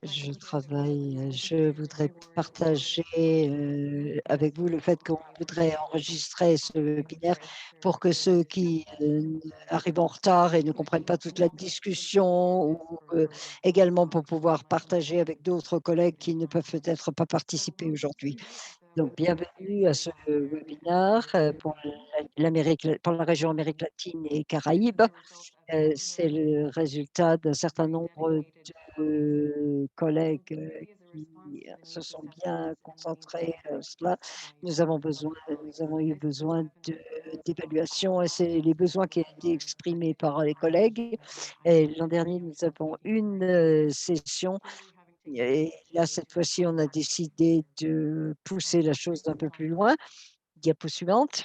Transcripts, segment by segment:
Je voudrais partager, avec vous le fait qu'on voudrait enregistrer ce webinaire pour que ceux qui, arrivent en retard et ne comprennent pas toute la discussion ou, également pour pouvoir partager avec d'autres collègues qui ne peuvent peut-être pas participer aujourd'hui. Donc bienvenue à ce webinaire, pour la région Amérique latine et Caraïbes. C'est le résultat d'un certain nombre de collègues, qui se sont bien concentrés, cela. Nous avons eu besoin d'évaluation et c'est les besoins qui ont été exprimés par les collègues et l'an dernier, nous avons une, session et là, cette fois-ci, on a décidé de pousser la chose d'un peu plus loin. Diapo suivante.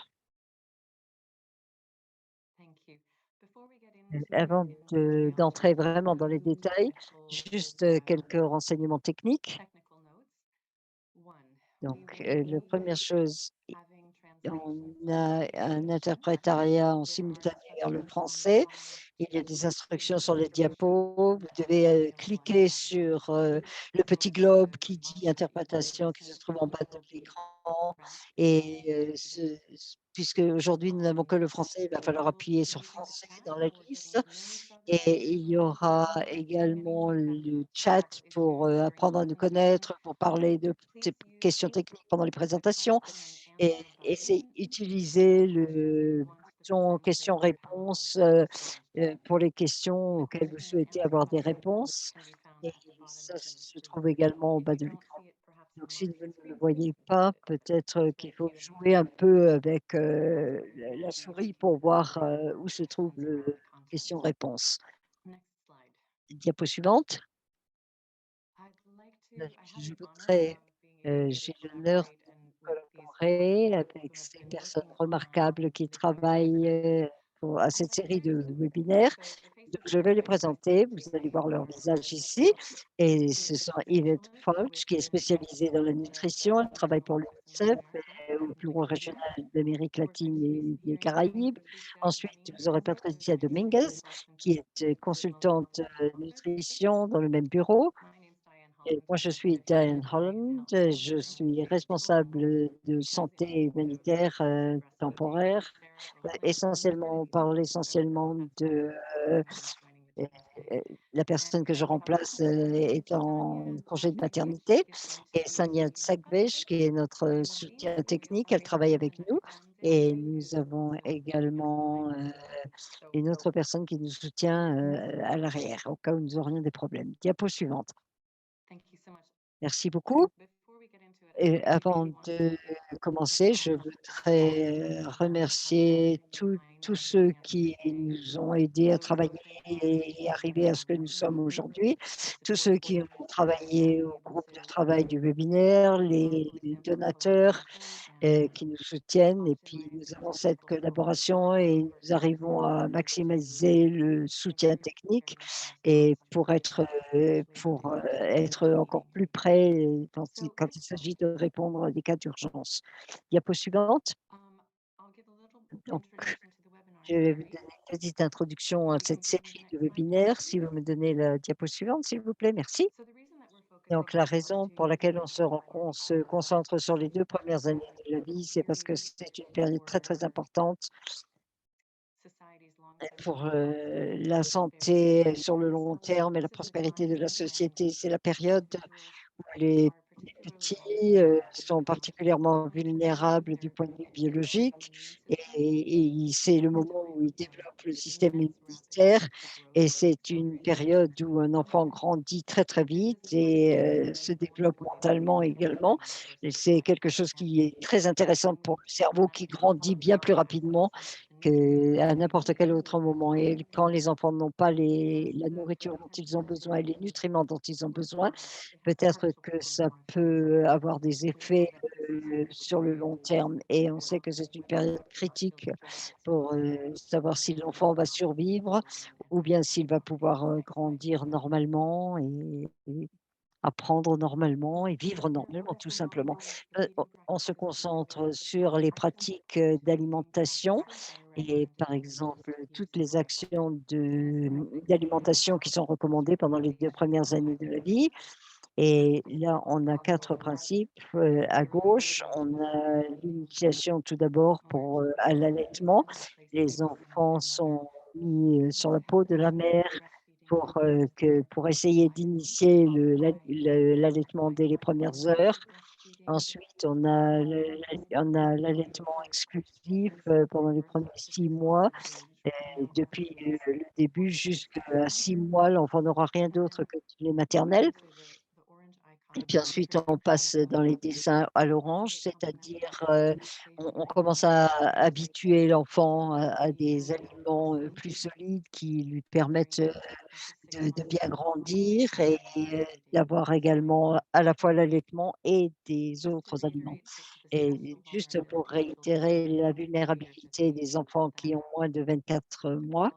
Avant d'entrer vraiment dans les détails, juste, quelques renseignements techniques. Donc, la première chose, on a un interprétariat en simultané vers le français. Il y a des instructions sur les diapos. Vous devez, cliquer sur, le petit globe qui dit interprétation qui se trouve en bas de l'écran et puisque aujourd'hui nous n'avons que le français, il va falloir appuyer sur français dans la liste et il y aura également le chat pour, apprendre à nous connaître, pour parler de questions techniques pendant les présentations et c'est utiliser le bouton questions-réponses, pour les questions auxquelles vous souhaitez avoir des réponses et ça se trouve également au bas de l'écran. Donc si vous ne le voyez pas, peut-être, qu'il faut jouer un peu avec, la souris pour voir, où se trouve le questions-réponses. Diapo suivante. Je voudrais, j'ai l'honneur de collaborer avec ces personnes remarquables qui travaillent, à cette série de webinaires. Donc je vais les présenter, vous allez voir leur visage ici et ce sont Yvette Fauch qui est spécialisée dans la nutrition, elle travaille pour l'UNICEF, au bureau régional d'Amérique latine et des Caraïbes. Ensuite, vous aurez Patricia Dominguez qui est, consultante, nutrition dans le même bureau. Et moi, je suis Diane Holland, je suis responsable de santé humanitaire, temporaire. On parle essentiellement de, heu heu, la personne que je remplace, est en congé de maternité et Sanya Tsagvesh, qui est notre soutien technique, elle travaille avec nous et nous avons également, une autre personne qui nous soutient, à l'arrière, au cas où nous aurions des problèmes. Diapo suivante. Merci beaucoup. Et avant de commencer, je voudrais remercier tous ceux qui nous ont aidés à travailler et arriver à ce que nous sommes aujourd'hui. Tous ceux qui ont travaillé au groupe de travail du webinaire, les donateurs, qui nous soutiennent et puis nous avons cette collaboration et nous arrivons à maximiser le soutien technique et être encore plus près quand il s'agit de répondre à des cas d'urgence. Diapo suivante. Donc, je vais vous donner une petite introduction à cette série de webinaires. Si vous me donnez la diapo suivante, s'il vous plaît, merci. Donc la raison pour laquelle on se concentre sur les 2 premières années de la vie, c'est parce que c'est une période très, très importante pour, la santé sur le long terme et la prospérité de la société. C'est la période où les petits, sont particulièrement vulnérables du point de vue biologique c'est le moment où ils développent le système immunitaire et c'est une période où un enfant grandit très, très vite et se développe mentalement également et c'est quelque chose qui est très intéressant pour le cerveau qui grandit bien plus rapidement qu'à n'importe quel autre moment et quand les enfants n'ont pas la nourriture dont ils ont besoin et les nutriments dont ils ont besoin, peut-être que ça peut avoir des effets, sur le long terme et on sait que c'est une période critique pour, savoir si l'enfant va survivre ou bien s'il va pouvoir, grandir normalement et apprendre normalement et vivre normalement tout simplement. On se concentre sur les pratiques, d'alimentation et par exemple, toutes les actions d'alimentation qui sont recommandées pendant les 2 premières années de la vie. Et là, on a 4 principes, à gauche. On a l'initiation tout d'abord à l'allaitement. Les enfants sont mis, sur la peau de la mère pour essayer d'initier l'allaitement dès les premières heures. Ensuite, on a l'allaitement exclusif, pendant les premiers 6 mois. Depuis, le début jusqu'à 6 mois, l'enfant n'aura rien d'autre que du lait maternel. Et puis ensuite, on passe dans les dessins à l'orange, c'est-à-dire, on commence à habituer l'enfant à des aliments, plus solides qui lui permettent, de bien grandir et d'avoir également à la fois l'allaitement et des autres aliments. Et juste pour réitérer la vulnérabilité des enfants qui ont moins de 24 mois,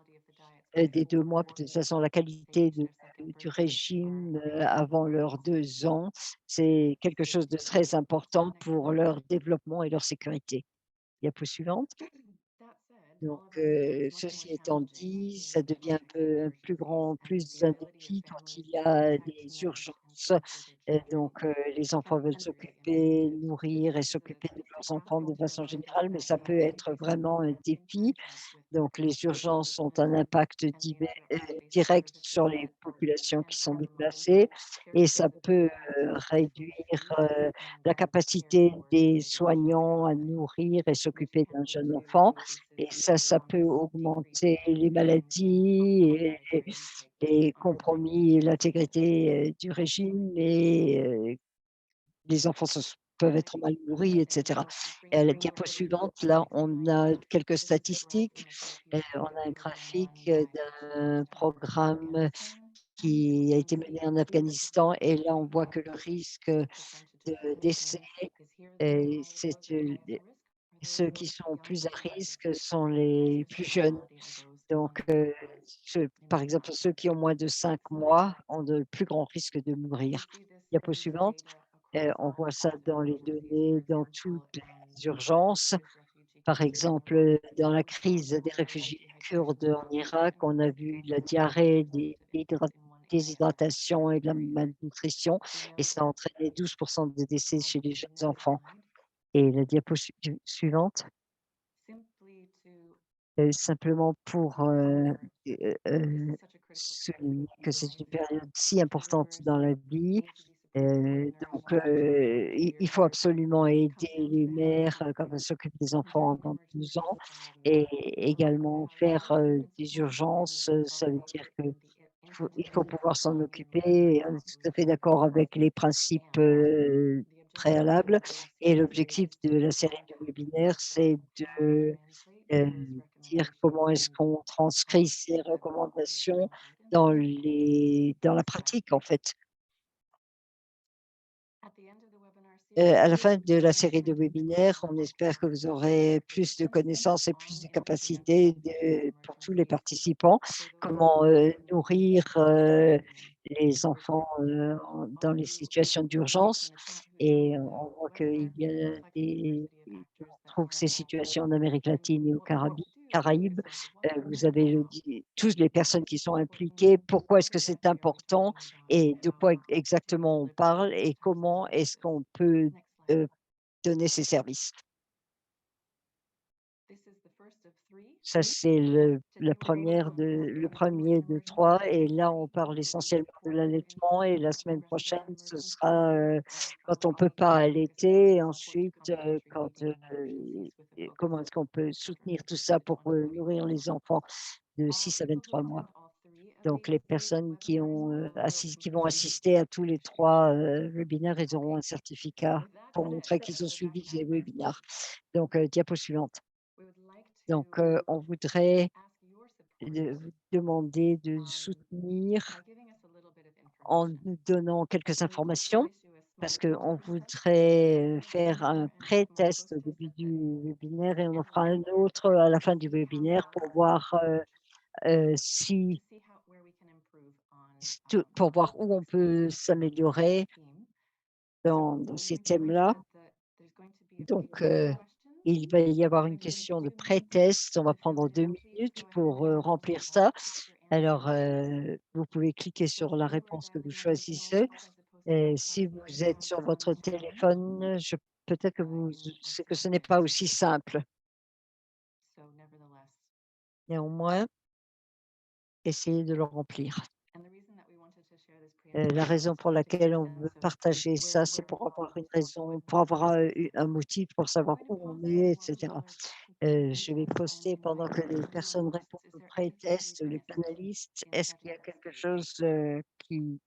des 2 mois, de toute façon la qualité du régime, avant leurs 2 ans, c'est quelque chose de très important pour leur développement et leur sécurité. Diapo suivante. Donc, ceci étant dit, ça devient plus un défi quand il y a des urgences. Donc, les enfants veulent s'occuper, nourrir et s'occuper de leurs enfants de façon générale, mais ça peut être vraiment un défi. Donc les urgences ont un impact direct sur les populations qui sont déplacées et ça peut, réduire, la capacité des soignants à nourrir et s'occuper d'un jeune enfant et ça peut augmenter les maladies et compromis l'intégrité, du régime et les enfants peuvent être mal nourris et cetera. Et à la diapo suivante, là, on a quelques statistiques. On a un graphique, d'un programme qui a été mené en Afghanistan et là, on voit que le risque, de décès, c'est, ceux qui sont plus à risque sont les plus jeunes. Donc, par exemple, ceux qui ont moins de 5 mois ont de plus grands risques de mourir. Diapo suivante. On voit ça dans les données, dans toutes les urgences. Par exemple, dans la crise des réfugiés kurdes en Irak, on a vu la diarrhée, des déshydratation et de la malnutrition et ça a entraîné 12 de décès chez les jeunes enfants. Et la diapo suivante, simplement pour, souligner que c'est une période si importante dans la vie. Donc, il faut absolument aider les mères, quand elles s'occupent des enfants avant 12 ans et également faire, des urgences, ça veut dire qu'il faut pouvoir s'en occuper et on est tout à fait d'accord avec les principes, préalables et l'objectif de la série de webinaires, c'est de, dire comment est-ce qu'on transcrit ces recommandations dans la pratique, en fait. À la fin de la série de webinaires, on espère que vous aurez plus de connaissances et plus de capacités pour tous les participants, comment nourrir les enfants dans les situations d'urgence. Et on voit qu'il y a on trouve ces situations en Amérique latine et aux Caraïbes. Vous avez toutes les personnes qui sont impliquées, pourquoi est-ce que c'est important et de quoi exactement on parle et comment est-ce qu'on peut, heu, donner ces services. Ça, c'est le premier de 3 et là, on parle essentiellement de l'allaitement et la semaine prochaine, ce sera, quand on peut pas allaiter et ensuite, et comment est-ce qu'on peut soutenir tout ça pour, nourrir les enfants de 6 à 23 mois. Donc les personnes qui vont assister à tous les 3 webinaires, ils auront un certificat pour montrer qu'ils ont suivi ces webinaires. Donc, diapo suivante. Donc, on voudrait vous demander de soutenir en nous donnant quelques informations parce qu'on voudrait, faire un pré-test au début du webinaire et on en fera un autre à la fin du webinaire pour voir, si pour voir où on peut s'améliorer dans ces thèmes-là. Donc, Il va y avoir une question de pré-test. On va prendre 2 minutes pour, remplir ça. Alors, vous pouvez cliquer sur la réponse que vous choisissez et si vous êtes sur votre téléphone, je peut-être que vous c'est que ce n'est pas aussi simple. So nevertheless, Néanmoins, essayez de le remplir. and the reason that we wanted to share this preemptive La stress raison is pour to get a laquelle on veut sense of partager ça, c'est where pour we avoir are une with raison, pour the avoir, process. un motif pour I'm savoir going to où pause on it est, et while the cetera. others keep taking Je vais tests, poster and pendant my que les personnes panelists, répondent is au there anything pré-test, we've les missed panélistes, in est-ce qu'il y setting a the quelque stage? chose,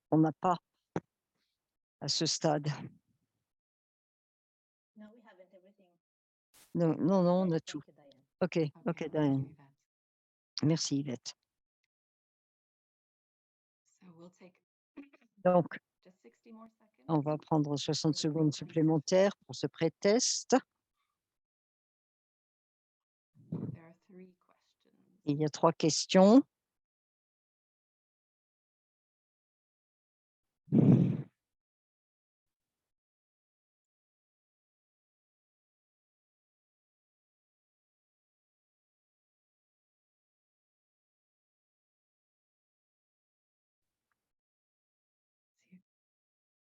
qu'on n'a pas à ce stade? Non, non, non, on a tout. OK, Okay, OK, thank you, Diane. Yvette. Merci Yvette. So we'll take Donc, just 60 more seconds on va prendre 60 for the secondes pre-test. supplémentaires pour ce pré-test. There are 3 questions. Il y a 3 questions.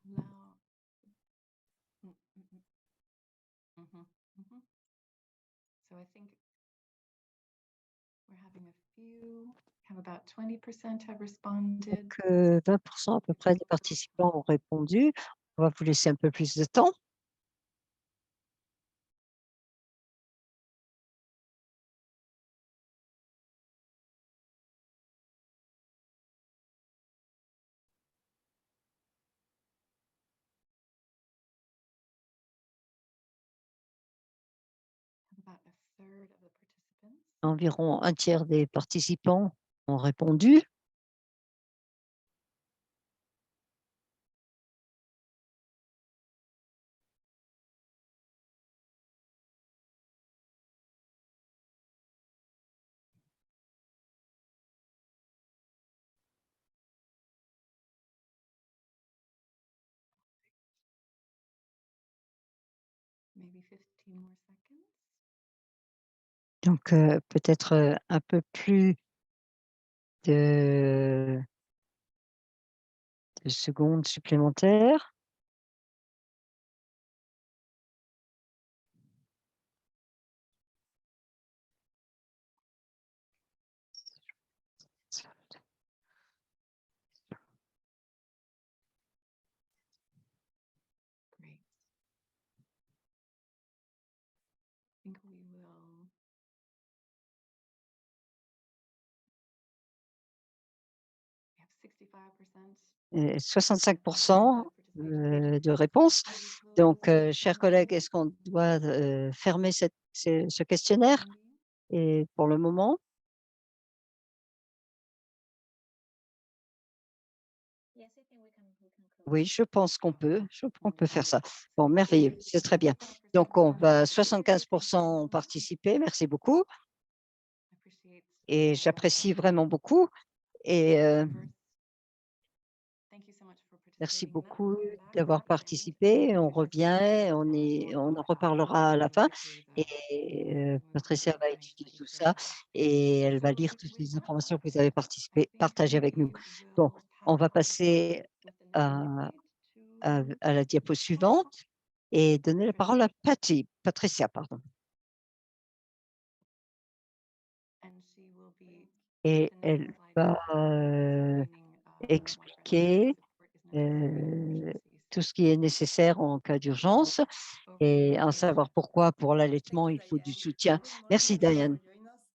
See, allow. Mm, mm, mm. Mhm, mhm. So I think we're having a few, have about 20% have responded. Donc, 20 à peu près des participants ont répondu. On va vous laisser un peu plus de temps. About a third of the participants. Environ un tiers des participants ont répondu. Maybe 15 more seconds. Donc, peut-être, un peu plus de secondes supplémentaires. Great. I think we will. We have 65%. 65 Participants. de réponses. Donc, chers collègues, est-ce qu'on doit, fermer ce questionnaire? Et pour le moment? Oui, je pense qu'on peut faire ça. Bon, merveilleux, c'est très bien. Donc on va 75 ont participé, merci beaucoup et j'apprécie vraiment beaucoup et merci beaucoup d'avoir participé. On revient, on en reparlera à la fin et Patricia va étudier tout ça et elle va lire toutes les informations que vous avez partagées avec nous. Bon, on va passer à la diapo suivante et donner la parole à Patricia, pardon. Et elle va, expliquer, tout ce qui est nécessaire en cas d'urgence et en savoir pourquoi pour l'allaitement, il faut du soutien. Merci Diane.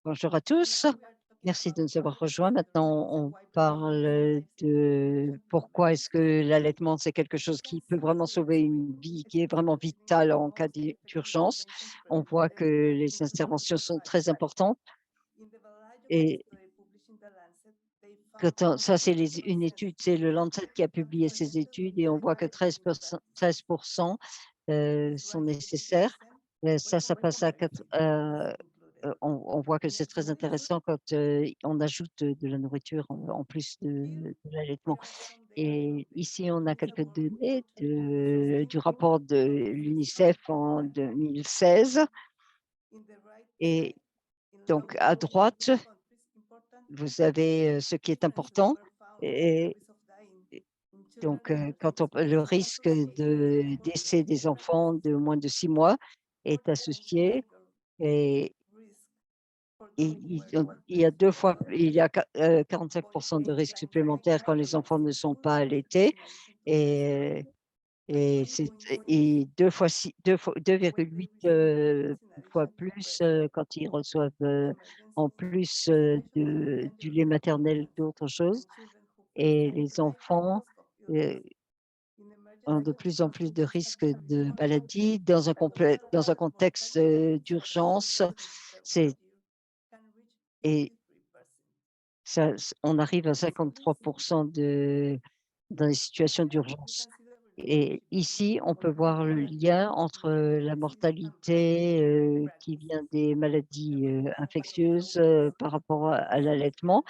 Bonjour à tous. Merci de nous avoir rejoints. Maintenant, on parle de pourquoi est-ce que l'allaitement, c'est quelque chose qui peut vraiment sauver une vie, qui est vraiment vital en cas d'urgence. On voit que les interventions sont très importantes et ça, c'est une étude, c'est le Lancet qui a publié ces études et on voit que 13 sont nécessaires. Ça passe à on voit que c'est très intéressant quand on ajoute de la nourriture en plus de l'allaitement. Et ici, on a quelques données du rapport de l'UNICEF en 2016 Et donc à droite, vous avez, ce qui est important et donc quand on le risque de décès des enfants de moins de 6 mois est associé et il y a 2 fois il y a 45 de risques supplémentaires quand les enfants ne sont pas allaités et c'est et 2 fois 6 2 fois 2,8, fois plus, quand ils reçoivent, en plus, du lait maternel d'autres choses et les enfants, heu, ont de plus en plus de risques de maladies dans un contexte, d'urgence. C'est et ça on arrive à 53 de dans les situations d'urgence. Et ici, on peut voir le lien entre, la mortalité, qui vient des maladies, infectieuses, par rapport à l'allaitement.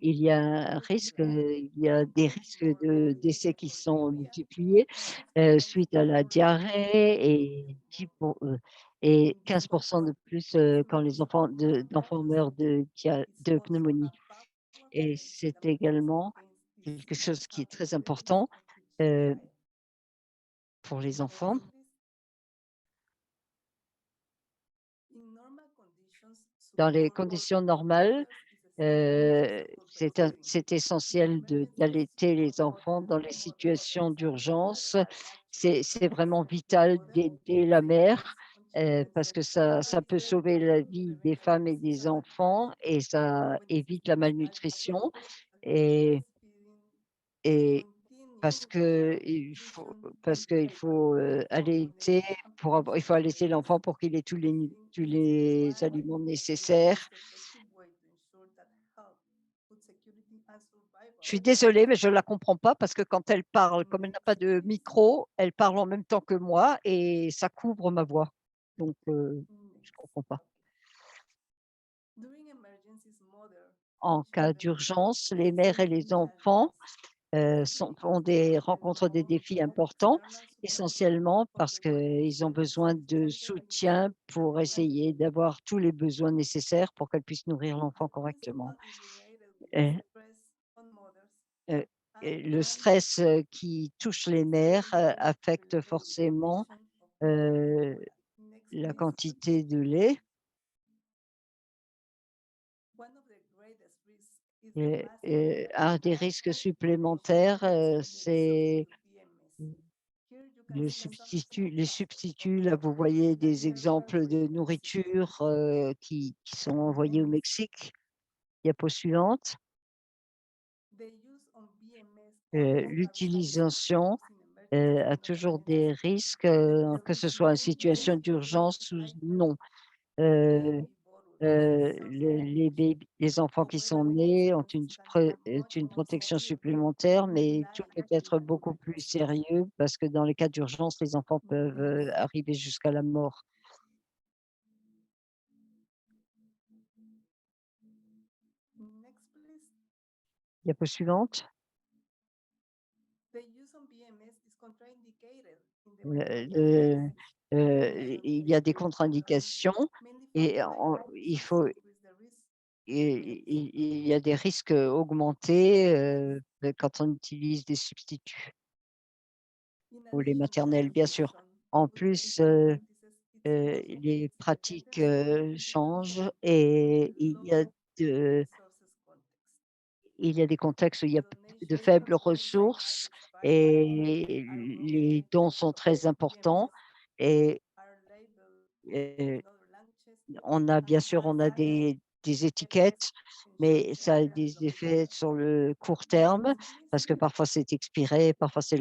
Il y a des risques de décès qui sont multipliés, suite à la diarrhée et 15 de plus, quand les d'enfants meurent de pneumonie et c'est également quelque chose qui est très important, heu, pour les enfants. Dans les conditions normales, c'est essentiel d'allaiter les enfants dans les situations d'urgence. C'est vraiment vital d'aider la mère, parce que ça peut sauver la vie des femmes et des enfants et ça évite la malnutrition et et parce qu'il faut, allaiter il faut allaiter l'enfant pour qu'il ait tous les aliments nécessaires. Je suis désolée, mais je ne la comprends pas parce que quand elle parle, comme elle n'a pas de micro, elle parle en même temps que moi et ça couvre ma voix. Donc je ne comprends pas. En cas d'urgence, les mères et les enfants, rencontrent des défis importants, essentiellement parce qu'ils ont besoin de soutien pour essayer d'avoir tous les besoins nécessaires pour qu'elles puissent nourrir l'enfant correctement. Heu heu et le stress, qui touche les mères, affecte forcément, heu, la quantité de lait et un des risques supplémentaires, c'est les substituts. Là, vous voyez des exemples de nourriture, qui sont envoyés au Mexique. Diapo suivante. L'utilisation, a toujours des risques, que ce soit en situation d'urgence ou non. Heu les enfants qui sont nés ont une protection supplémentaire, mais tout peut être beaucoup plus sérieux parce que dans les cas d'urgence, les enfants peuvent, arriver jusqu'à la mort. Diapo suivante. Le il y a des contre-indications et il y a des risques, augmentés, quand on utilise des substituts ou les maternelles, bien sûr. En plus, les pratiques, changent et de il y a des contextes où il y a p de faibles ressources et les dons sont très importants et heu, on a des étiquettes, mais ça a des effets sur le court terme parce que parfois c'est expiré, parfois c'est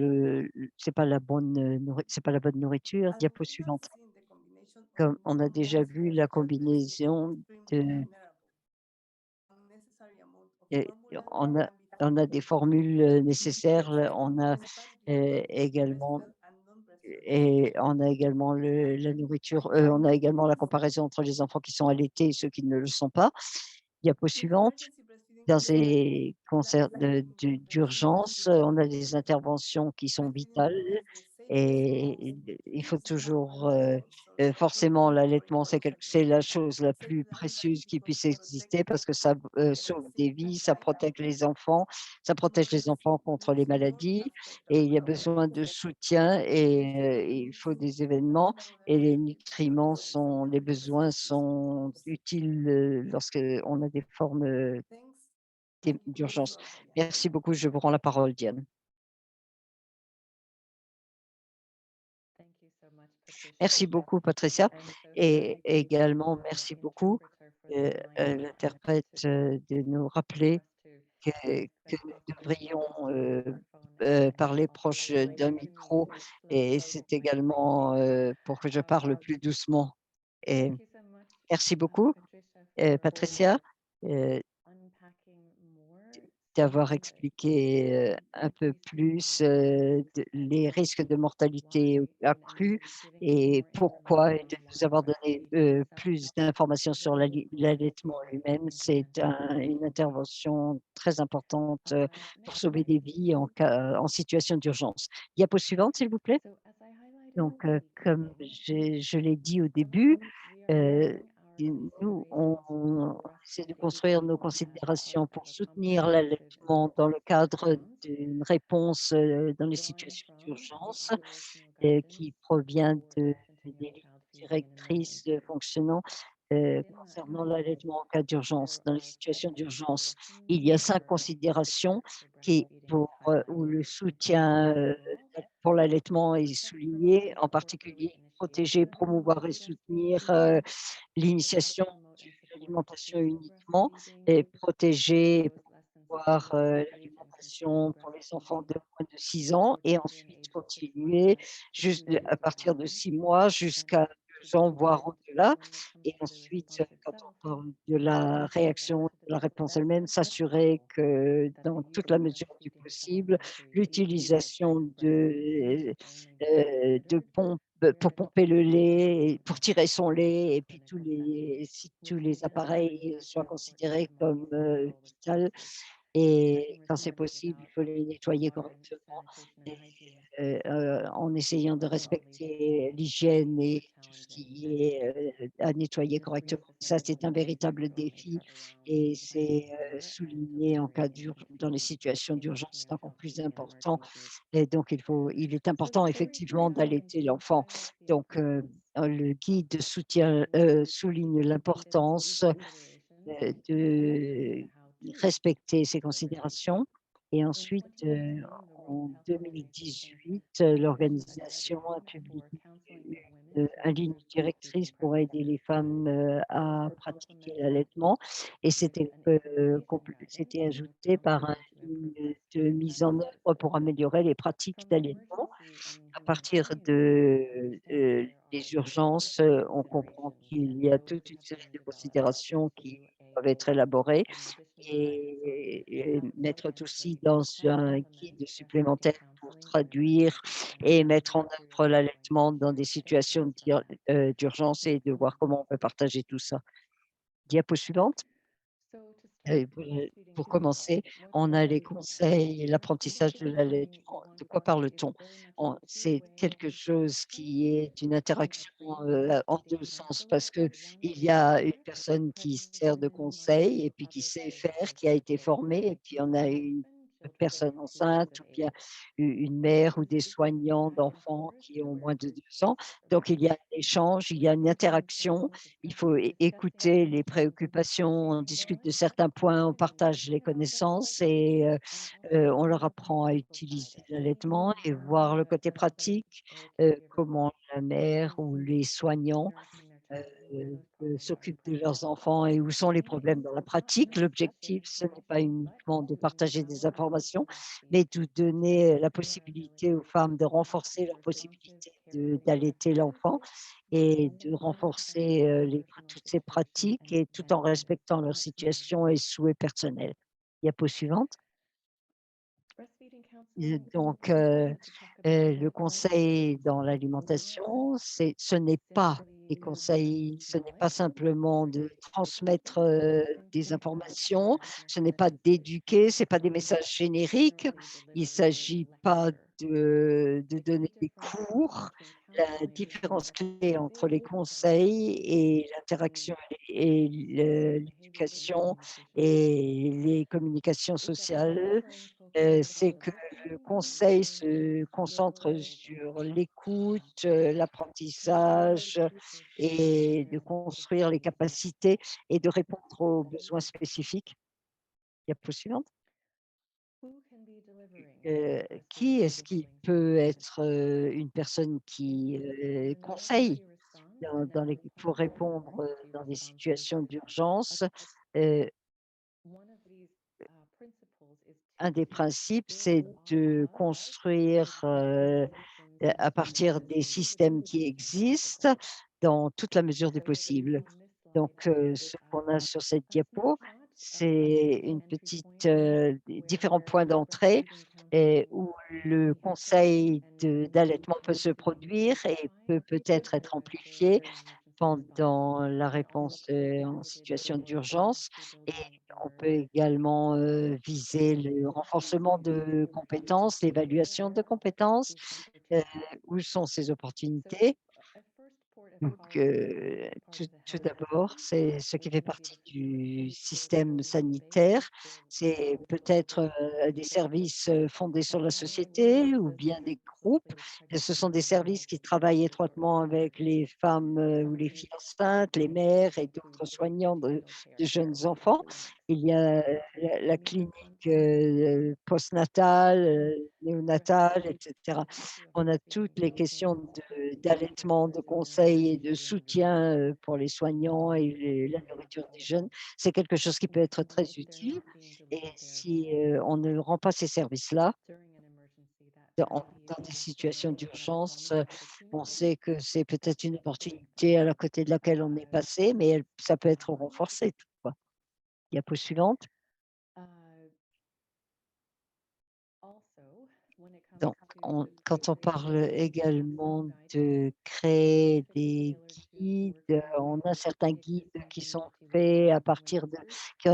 pas la bonne, c'est pas la bonne nourriture. Diapo suivante. Comme on a déjà vu la combinaison de et on a des formules, nécessaires, on a, également on a également la nourriture, on a également la comparaison entre les enfants qui sont allaités et ceux qui ne le sont pas. Diapo suivante. Dans ces concerts d'urgence, on a des interventions qui sont vitales et il faut toujours, forcément l'allaitement, c'est la chose la plus précieuse qui puisse exister parce que ça, sauve des vies, ça protège les enfants contre les maladies et il y a besoin de soutien et il faut des événements et les besoins sont utiles, lorsqu'on a des formes, d'urgence. Merci beaucoup, je vous rends la parole, Diane. Merci beaucoup, Patricia, et également merci beaucoup, l'interprète, de nous rappeler que nous devrions, parler proche d'un micro et c'est également, pour que je parle plus doucement et merci beaucoup, Patricia, heu, d'avoir expliqué, un peu plus, les risques de mortalité accrus et pourquoi et de nous avoir donné, plus d'informations sur l'allaitement lui-même. C'est une intervention très importante, pour sauver des vies en situation d'urgence. Diapo suivante, s'il vous plaît. Donc, comme je l'ai dit au début, heu, et nous, on essaie de construire nos considérations pour soutenir l'allaitement dans le cadre d'une réponse, dans les situations d'urgence, qui provient des lignes directrices, fonctionnant, concernant l'allaitement en cas d'urgence. Dans les situations d'urgence, il y a 5 considérations où le soutien, pour l'allaitement est souligné, en particulier protéger, promouvoir et soutenir, l'initiation de l'alimentation uniquement et protéger et promouvoir, l'alimentation pour les enfants de moins de 6 ans et ensuite continuer à partir de 6 mois jusqu'à 2 ans, voire au-delà et ensuite, quand on parle de la réaction, de la réponse elle-même, s'assurer que dans toute la mesure du possible, l'utilisation de pompes pour pomper le lait et pour tirer son lait et puis tous les appareils soient considérés comme, vitaux et quand c'est possible, il faut les nettoyer correctement et en essayant de respecter l'hygiène et tout ce qui est, à nettoyer correctement. Ça, c'est un véritable défi et c'est, souligné en cas dans les situations d'urgence, c'est encore plus important et donc il est important effectivement d'allaiter l'enfant. Donc le guide souligne l'importance de respecter ces considérations et ensuite, en 2018, l'organisation a publié une ligne directrice pour aider les femmes, à pratiquer l'allaitement et c'était ajouté par un ligne de mise en œuvre pour améliorer les pratiques d'allaitement. À partir des urgences, on comprend qu'il y a toute une série de considérations qui doivent être élaborées et mettre aussi dans un guide supplémentaire pour traduire et mettre en œuvre l'allaitement dans des situations d'urgence et de voir comment on peut partager tout ça. Diapo suivante. Pour commencer, on a les conseils et l'apprentissage de l'allaitement. De quoi parle-t-on? C'est quelque chose qui est une interaction, en 2 sens parce qu'il y a une personne qui sert de conseil et puis qui sait faire, qui a été formée et puis on a une personne enceinte ou bien une mère ou des soignants d'enfants qui ont moins de 2 ans. Donc il y a un échange, il y a une interaction, il faut écouter les préoccupations, on discute de certains points, on partage les connaissances et on leur apprend à utiliser l'allaitement et voir le côté pratique, comment la mère ou les soignants, s'occupent de leurs enfants et où sont les problèmes dans la pratique. L'objectif, ce n'est pas uniquement de partager des informations, mais de donner la possibilité aux femmes de renforcer leur possibilité d'allaiter l'enfant et de renforcer, toutes ces pratiques et tout en respectant leur situation et souhaits personnels. Diapo suivante. Donc le conseil dans l'alimentation, ce n'est pas Les conseils, ce n'est pas simplement de transmettre, des informations, ce n'est pas d'éduquer, ce n'est pas des messages génériques. Il ne s'agit pas de donner des cours. La différence clé entre les conseils et l'interaction et l'éducation et les communications sociales, c'est que le conseil se concentre sur l'écoute, l'apprentissage et de construire les capacités et de répondre aux besoins spécifiques. Diapo suivante. Qui est-ce qui peut être, une personne qui, conseille dans les pour répondre, dans des situations d'urgence? Heu, un des principes, c'est de construire, à partir des systèmes qui existent, dans toute la mesure du possible. Donc, ce qu'on a sur cette diapo, c'est une petite, d différents points d'entrée et où le conseil d'allaitement peut se produire et peut-être être amplifié pendant la réponse, en situation d'urgence et on peut également, viser le renforcement de compétences, l'évaluation de compétences, heu, où sont ces opportunités? Donc, tout d'abord, c'est ce qui fait partie du système sanitaire. C'est peut-être, des services, fondés sur la société ou bien des groupes. Et ce sont des services qui travaillent étroitement avec les femmes, ou les filles enceintes, les mères et d'autres soignants de jeunes enfants. Il y a, la clinique, postnatale, néonatale et cetera. On a toutes les questions d'allaitement, de conseil et de soutien, pour les soignants et la nourriture des jeunes. C'est quelque chose qui peut être très utile et si, on ne rend pas ces services-là dans des situations d'urgence, on sait que c'est peut-être une opportunité à côté de laquelle on est passé, mais ça peut être renforcé toutefois. Diapo suivante. Donc, quand on parle également de créer des guides, on a certains guides qui ont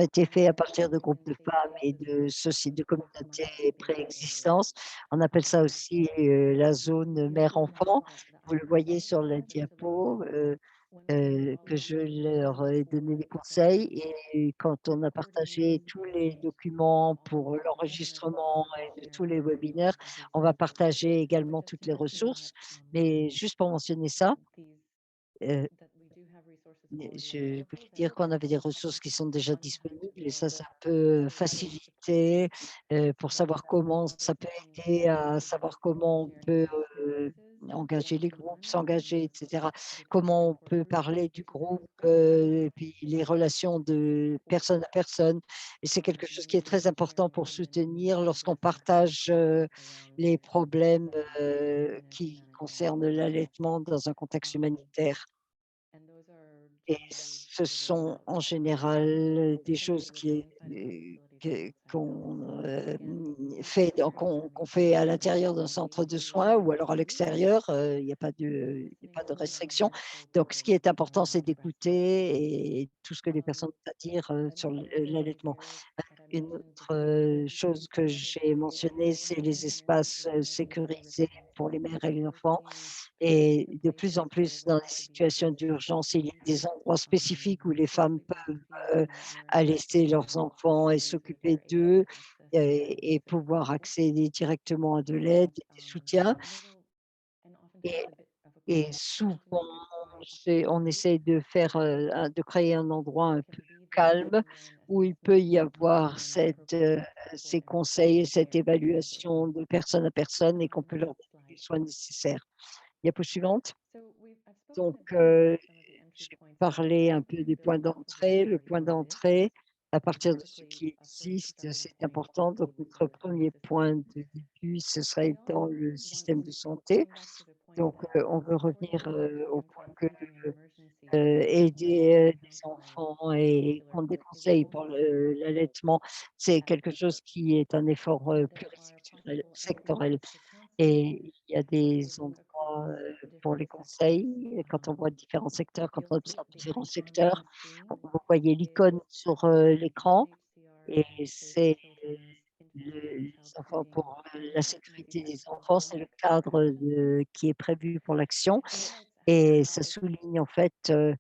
été faits à partir de groupes de femmes et de communautés préexistantes. On appelle ça aussi, la zone mère-enfant. Vous le voyez sur la diapo, que je leur ai donné des conseils et quand on a partagé tous les documents pour l'enregistrement et de tous les webinaires, on va partager également toutes les ressources. Mais juste pour mentionner ça, heu je voulais dire qu'on avait des ressources qui sont déjà disponibles et ça peut faciliter, pour savoir comment ça peut aider à savoir comment on peut, engager les groupes, s'engager et cetera. Comment on peut parler du groupe, et puis les relations de personne à personne et c'est quelque chose qui est très important pour soutenir lorsqu'on partage, les problèmes, qui concernent l'allaitement dans un contexte humanitaire. Et ce sont en général des choses fait qu'on fait à l'intérieur d'un centre de soins ou alors à l'extérieur, il y a pas de restriction. Donc ce qui est important, c'est d'écouter et tout ce que les personnes ont à dire, sur l'allaitement. Une autre, chose que j'ai mentionnée, c'est les espaces, sécurisés pour les mères et les enfants. Et de plus en plus dans les situations d'urgence, il y a des endroits spécifiques où les femmes peuvent, allaiter leurs enfants et s'occuper d'eux et pouvoir accéder directement à de l'aide et des soutiens et et souvent, on essaie de faire, de créer un endroit un peu calme où il peut y avoir ces conseils et cette évaluation de personne à personne et qu'on peut leur donner les soins nécessaires. Diapo suivante. Donc, j'ai parlé un peu des points d'entrée. Le point d'entrée, à partir de ce qui existe, c'est important. Donc notre premier point de début, ce serait dans le système de santé. Donc, on veut revenir, au point que, aider, des enfants et prendre des conseils pour l'allaitement, c'est quelque chose qui est un effort, plurisectoriel sectoriel et il y a des endroits, pour les conseils. Et quand on voit différents secteurs, quand on observe différents secteurs, vous voyez It l'icône sur, l'écran et HCR c'est institutions, les institutions enfants supporting pour, la development sécurité des of enfants, c'est le youth cadre development. qui est prévu pour l'action It highlights et ça how souligne en fait, we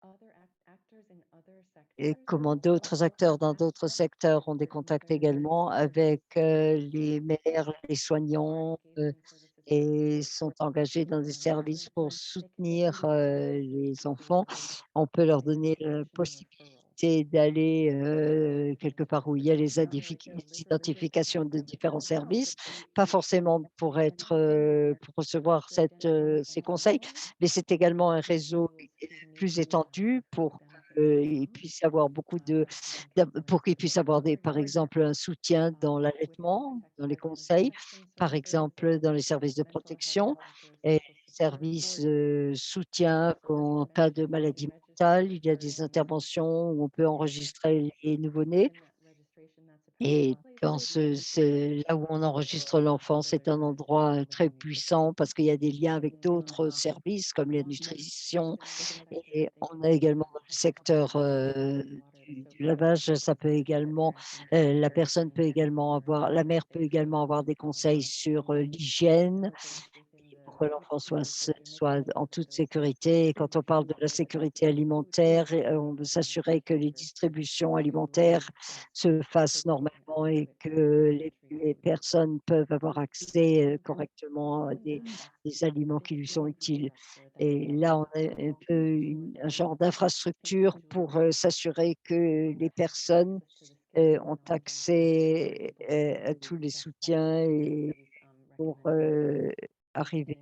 other actors in other et sectors comment d'autres also have acteurs dans d'autres access secteurs ont des to contacts the various également avec, services les and maires, les are soignants, engaged in services to et sont support engagés dans des children services pour when sick soutenir, les they enfants. need On peut leur donner la identification and referral. possibilité d'aller, quelque part où il y a les Other les identifications de différents services, we pas forcément pour être, pour recevoir ces conseils, mais c'est également un réseau plus étendu pour qu'ils puissent avoir beaucoup de pour qu'ils puissent avoir des par exemple, un soutien dans l'allaitement, dans les conseils, par exemple, dans les services de protection et services, soutien en cas de maladie mentale. Il y a des interventions où on peut enregistrer les nouveau-nés et dans là où on enregistre l'enfant, c'est un endroit, très puissant parce qu'il y a des liens avec d'autres services comme la nutrition et on a également dans le secteur, du lavage, ça peut également, la mère peut également avoir des conseils sur, l'hygiène pour que l'enfant soit en toute sécurité. Et quand on parle de la sécurité alimentaire, on veut s'assurer que les distributions alimentaires se fassent normalement et que les personnes peuvent avoir accès, correctement à des aliments qui lui sont utiles. Et là, on a un peu un genre d'infrastructure pour, s'assurer que les personnes, ont accès, à tous les soutiens et pour, arriver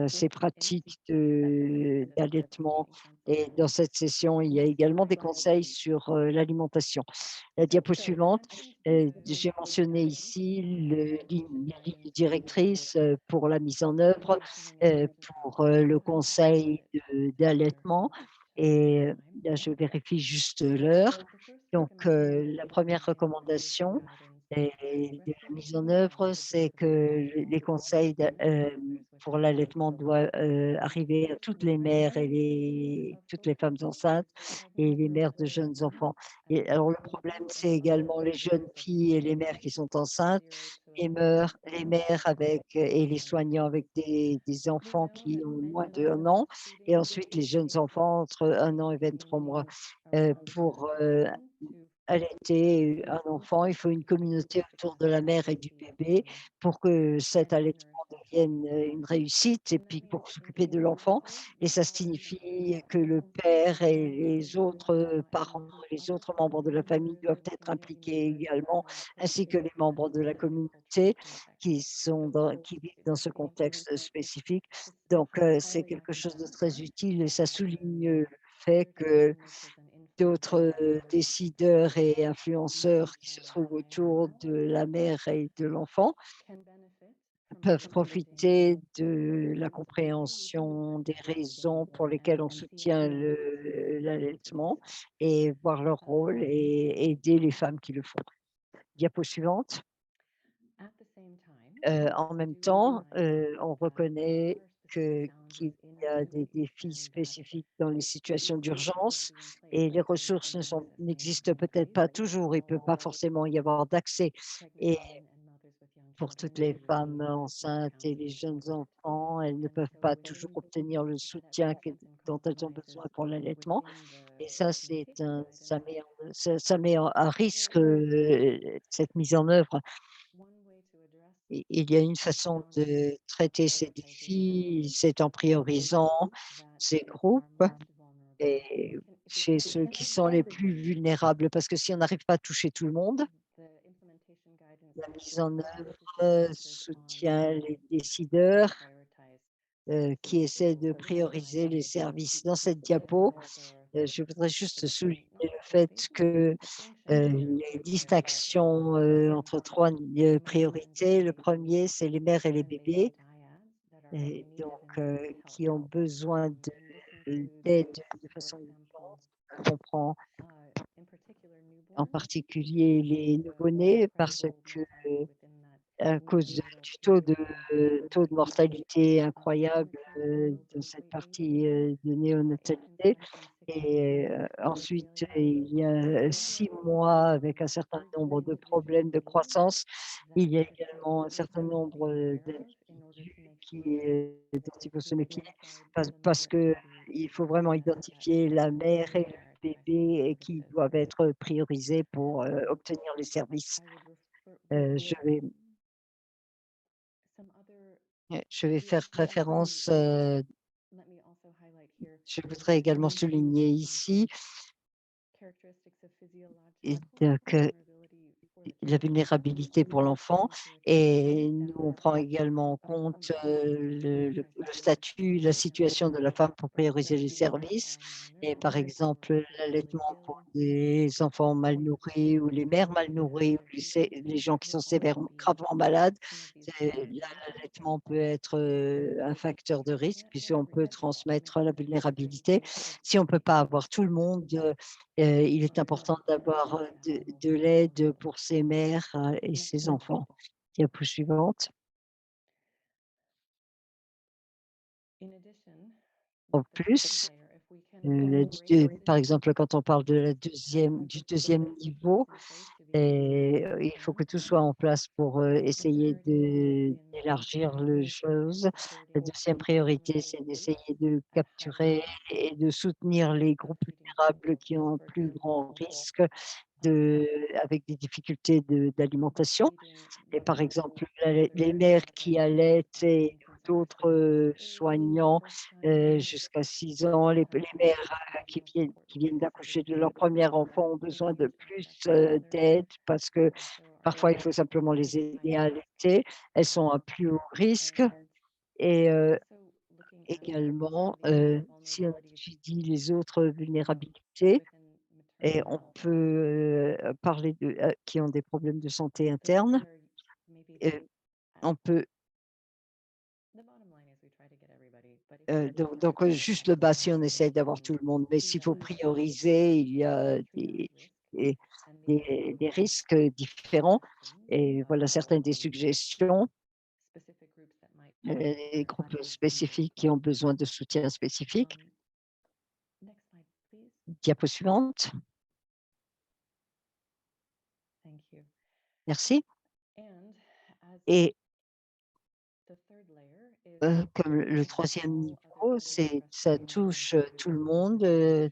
ces pratiques d'allaitement et dans cette session, il y a également des conseils sur, l'alimentation. La diapo suivante, j'ai mentionné ici les lignes directrices, pour la mise en œuvre, pour, le conseil d'allaitement et là, je vérifie juste l'heure. Donc, la première recommandation et de la mise en œuvre, c'est que les conseils pour l'allaitement doivent, arriver à toutes les mères et toutes les femmes enceintes et les mères de jeunes enfants. Et alors le problème, c'est également les jeunes filles et les mères qui sont enceintes, les mères avec et les soignants avec des enfants qui ont moins d'1 an et ensuite les jeunes enfants entre 1 an et 23 mois. Pour, allaiter un enfant, il faut une communauté autour de la mère et du bébé pour que cet allaitement devienne, une réussite et puis pour s'occuper de l'enfant et ça signifie que le père et les autres, parents, les autres membres de la famille doivent être impliqués également, ainsi que les membres de la communauté qui vivent dans ce contexte spécifique. Donc, c'est quelque chose de très utile et ça souligne, le fait que d'autres, décideurs et influenceurs qui se trouvent autour de la mère et de l'enfant peuvent profiter de la compréhension des raisons pour lesquelles on soutient l'allaitement et voir leur rôle et aider les femmes qui le font. Diapo suivante. En même temps, on reconnaît qu'il y a des défis spécifiques dans les situations d'urgence et les ressources n'existent peut-être pas toujours. Il ne peut pas forcément y avoir d'accès et pour toutes les femmes enceintes et les jeunes enfants, elles ne peuvent pas toujours obtenir le soutien dont elles ont besoin pour l'allaitement et ça, ça met à risque, cette mise en œuvre. Il y a une façon de traiter ces défis, c'est en priorisant ces groupes et chez ceux qui sont les plus vulnérables, parce que si on n'arrive pas à toucher tout le monde, la mise en œuvre, soutient les décideurs, qui essaient de prioriser les services. Dans cette diapo, je voudrais juste souligner le fait que, les distinctions, entre 3 priorités. Le premier, c'est les mères et les bébés et donc qui ont besoin d'aide de façon urgente. On comprend en particulier les nouveau-nés parce que à cause du taux de mortalité incroyable, dans cette partie, de néonatalité et ensuite, il y a 6 mois avec un certain nombre de problèmes de croissance. Il y a également un certain nombre, d'individus dont il faut se méfier parce qu'il faut vraiment identifier la mère et le bébé et qui doivent être priorisés pour, obtenir les services. Je vais je vais faire référence, je voudrais également souligner ici et donc la vulnérabilité pour l'enfant et nous, on prend également en compte, le statut, la situation de la femme pour prioriser les services et par exemple, l'allaitement pour des enfants mal nourris ou les mères mal nourries ou les gens qui sont sévèrement gravement malades, l'allaitement peut être, un facteur de risque puisqu'on peut transmettre la vulnérabilité. Si on ne peut pas avoir tout le monde, il est important d'avoir, de l'aide pour ces mères, et ces enfants. Diapo suivante. En plus, la d par exemple, quand on parle de la deuxième du deuxième niveau et il faut que tout soit en place pour, essayer d'élargir le chose. La deuxième priorité, c'est d'essayer de capturer et de soutenir les groupes vulnérables qui ont un plus grand risque de avec des difficultés d'alimentation. Et par exemple, les mères qui allaitent et d'autres, soignants, jusqu'à 6 ans, les mères, qui viennent d'accoucher de leur premier enfant ont besoin de plus, d'aide parce que parfois il faut simplement les aider à allaiter. Elles sont à plus haut risque et également, si on étudie les autres vulnérabilités et on peut, parler qui ont des problèmes de santé interne, heu, on peut juste le bas si on essaie d'avoir tout le monde, mais s'il faut prioriser, il y a des des risques différents et voilà certaines des suggestions, les groupes spécifiques qui ont besoin de soutien spécifique. Diapo suivante. Merci et comme le 3e niveau, ça touche, tout le monde,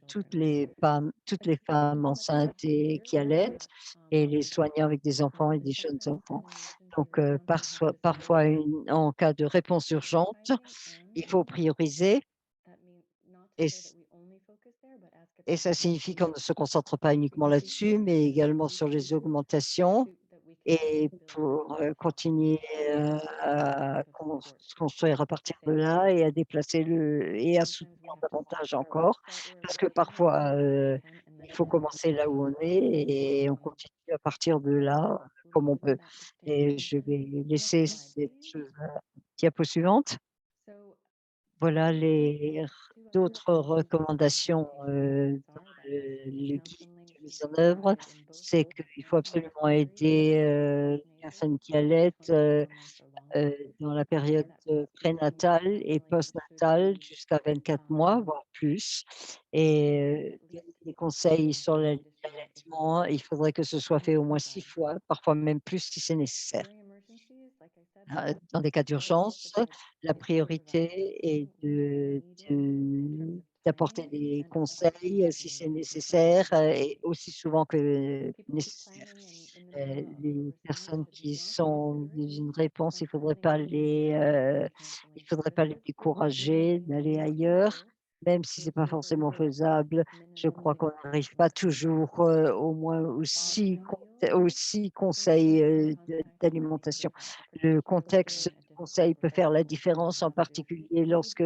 toutes les femmes enceintes et qui allaitent et les soignants avec des enfants et des jeunes enfants. Donc parfois en cas de réponse urgente, il faut prioriser et ça signifie qu'on ne se concentre pas uniquement là-dessus, mais également sur les augmentations et pour, continuer, à construire à partir de là et à déplacer et à soutenir davantage encore. Parce que parfois, il faut commencer là où on est et on continue à partir de là, comme on peut et je vais laisser cette chose-là diapo suivante. Voilà les d'autres recommandations, dans le guide de mise en œuvre, c'est qu'il faut absolument aider, les personnes qui allaitent, dans la période, prénatale et postnatale jusqu'à 24 mois, voire plus et donner des conseils sur l'allaitement. Il faudrait que ce soit fait au moins 6 fois, parfois même plus si c'est nécessaire. Dans des cas d'urgence, la priorité est d'apporter des conseils, si c'est nécessaire, et aussi souvent que nécessaire. Les personnes qui sont dans une réponse, il faudrait pas les décourager d'aller ailleurs, même si c'est pas forcément faisable. Je crois qu'on n'arrive pas toujours, au moins aux 6 conseils, d'alimentation. Le contexte du conseil peut faire la différence, en particulier lorsque,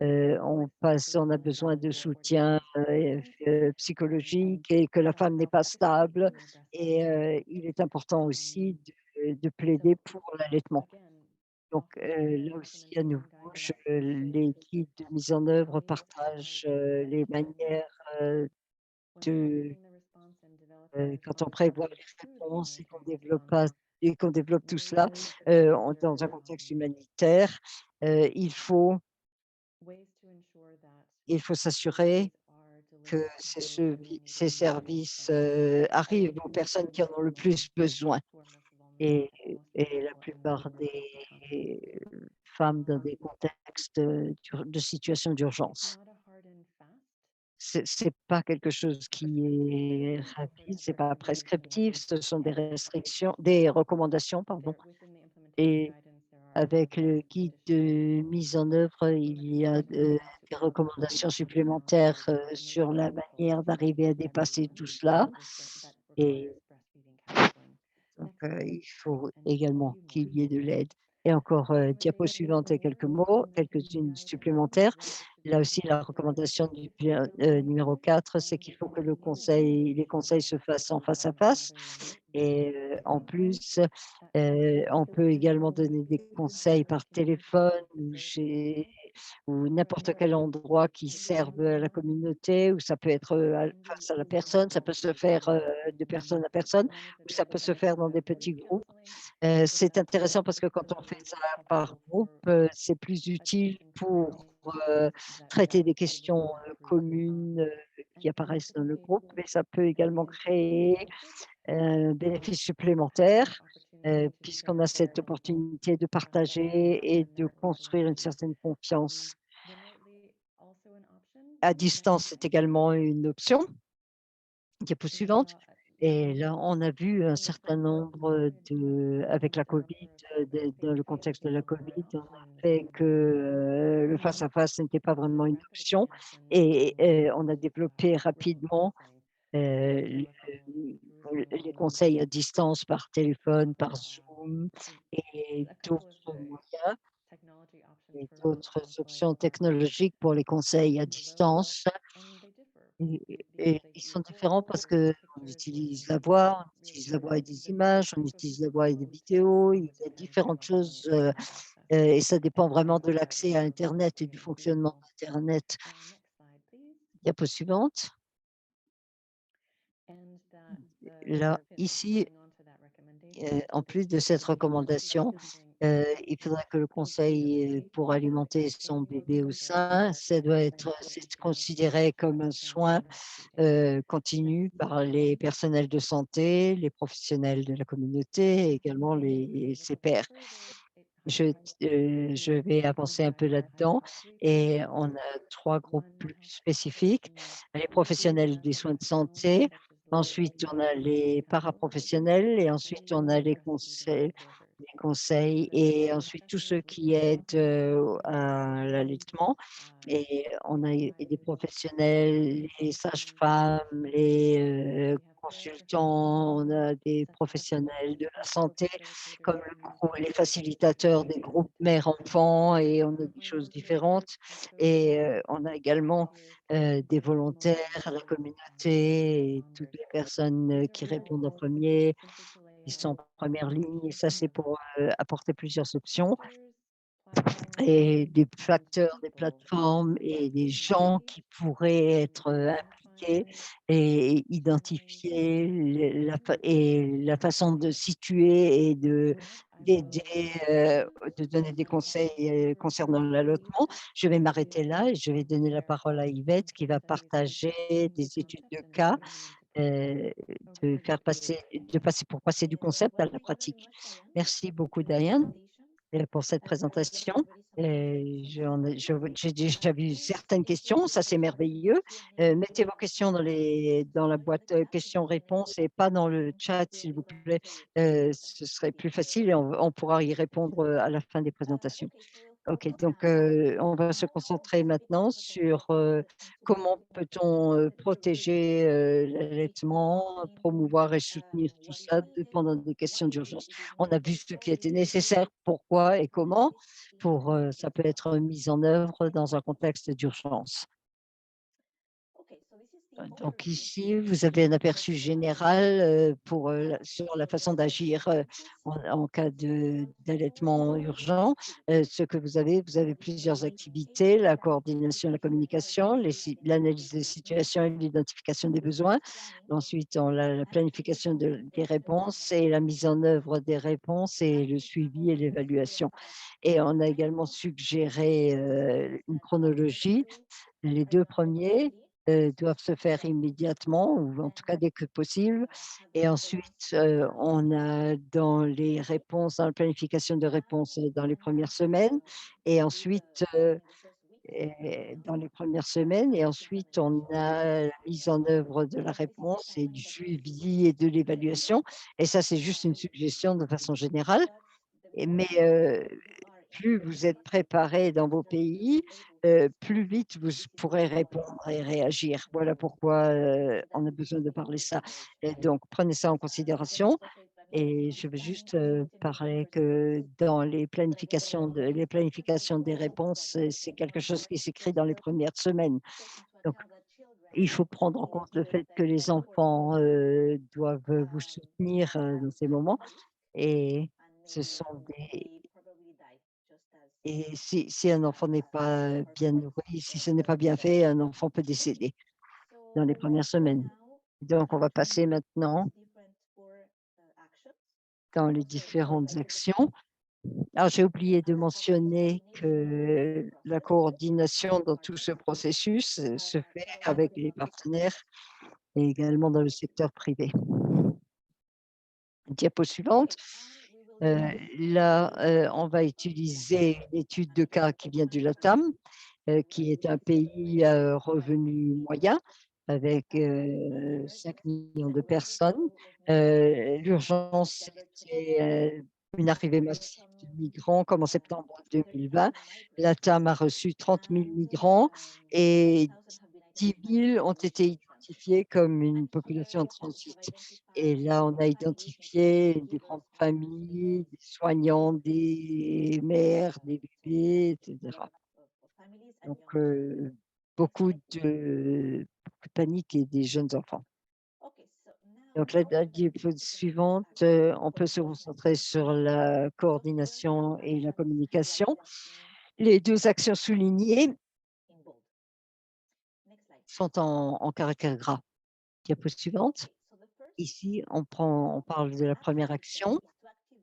on a besoin de soutien, psychologique et que la femme n'est pas stable et il est important aussi de plaider pour l'allaitement. Donc là aussi à nouveau, les guides de mise en œuvre partagent, les manières, de quand on prévoit les réponses et qu'on développe pas et qu'on développe tout cela, dans un contexte humanitaire, heu, il faut il faut s'assurer que ces services, arrivent aux personnes qui en ont le plus besoin et la plupart des femmes dans des contextes, de situation d'urgence. C'est pas quelque chose qui est rapide, c'est pas prescriptif, ce sont des recommandations, pardon, et avec le guide de mise en œuvre, il y a, des recommandations supplémentaires, sur la manière d'arriver à dépasser tout cela et donc il faut également qu'il y ait de l'aide et encore, diapo suivante et quelques mots, quelques-unes supplémentaires. Là aussi, la recommandation du bien, numéro 4, c'est qu'il faut que les conseils se fassent en face à face et en plus, on peut également donner des conseils par téléphone ou n'importe quel endroit qui serve à la communauté, ou ça peut être, face à la personne, ça peut se faire, de personne à personne, ou ça peut se faire dans des petits groupes. C'est intéressant parce que quand on fait ça par groupe, c'est plus utile pour, heu, traiter des questions, communes, qui apparaissent dans le groupe, mais ça peut également créer bénéfice supplémentaire, puisqu'on a cette opportunité de partager et de construire une certaine confiance. À distance, c'est également une option. Diapo suivante et là, on a vu un certain nombre avec la covid, dans le contexte de la covid, on a fait que, le face à face n'était pas vraiment une option et on a développé rapidement, le les conseils à distance par téléphone, par Zoom et d'autres options technologiques pour les conseils à distance. Et ils sont différents parce qu'on utilise la voix, on utilise la voix et des images, on utilise la voix et des vidéos, il y a différentes choses, et ça dépend vraiment de l'accès à internet et du fonctionnement d'internet. Diapo suivante. Là, ici, en plus de cette recommandation, il faudrait que le conseil, pour alimenter son bébé au sein, c'est considéré comme un soin continue par les personnels de santé, les professionnels de la communauté et également ses pairs. Je vais avancer un peu là-dedans et on a 3 groupes plus spécifiques. Les professionnels des soins de santé, ensuite on a les paraprofessionnels et ensuite on a les conseils et ensuite tous ceux qui aident, à l'allaitement et on a et des professionnels, les sages-femmes, les, consultants, on a des professionnels de la santé comme les facilitateurs des groupes mères-enfants et on a des choses différentes et on a également, des volontaires à la communauté et toutes les personnes, qui répondent en premier, qui sont en première ligne et ça c'est pour, apporter plusieurs options et des facteurs, des plateformes et des gens qui pourraient être, impliqués et identifier la façon de situer et d'aider, de donner des conseils, concernant l'allaitement. Je vais m'arrêter là et je vais donner la parole à Yvette qui va partager des études de cas, heu, de passer pour passer du concept à la pratique. Merci beaucoup Diane pour cette présentation. J'ai déjà vu certaines questions, ça c'est merveilleux. Mettez vos questions dans la boîte, questions-réponses et pas dans le chat s'il vous plaît. Ce serait plus facile et on pourra y répondre, à la fin des présentations. OK, donc on va se concentrer maintenant sur, comment peut-on, protéger, l'allaitement, promouvoir et soutenir tout ça pendant des questions d'urgence. On a vu ce qui était nécessaire, pourquoi et comment pour, ça peut être mis en œuvre dans un contexte d'urgence. Donc ici, vous avez un aperçu général pour, sur la façon d'agir en cas d'allaitement urgent. Ce que vous avez plusieurs activités, la coordination, la communication, l'analyse des situations et l'identification des besoins. Ensuite, on a la planification des réponses et la mise en œuvre des réponses et le suivi et l'évaluation. Et on a également suggéré une chronologie. Les 2 premiers doivent se faire immédiatement ou en tout cas dès que possible et ensuite, on a dans les réponses, dans la planification de réponses, dans les premières semaines et ensuite, dans les premières semaines et ensuite on a la mise en œuvre de la réponse et du suivi et de l'évaluation et ça, c'est juste une suggestion de façon générale mais plus vous êtes préparés dans vos pays, plus vite vous pourrez répondre et réagir. Voilà pourquoi, on a besoin de parler ça et donc prenez ça en considération et je veux juste, parler que dans les planifications des réponses, c'est quelque chose qui s'écrit dans les premières semaines. Donc il faut prendre en compte le fait que les enfants, doivent vous soutenir, dans ces moments et ce sont des et si un enfant n'est pas bien nourri, si ce n'est pas bien fait, un enfant peut décéder dans les premières semaines. Donc on va passer maintenant dans les différentes actions. Alors j'ai oublié de mentionner que la coordination dans tout ce processus, se fait avec les partenaires et également dans le secteur privé. Diapo suivante. Là, on va utiliser une étude de cas qui vient du LATAM, qui est un pays à revenu moyen avec 5 millions de personnes. L'urgence, c'était une arrivée massive de migrants comme en septembre 2020. LATAM a reçu 30 000 migrants et 10 000 ont été identifiés comme une population en transit. Et là, on a identifié des grandes familles, des soignants, des mères, des bébés, etc. Donc, beaucoup de panique et des jeunes enfants. Donc, la diapo suivante, on peut se concentrer sur la coordination et la communication. Les 2 actions soulignées sont en caractère gras. Diapo suivante. Ici, on parle de la première action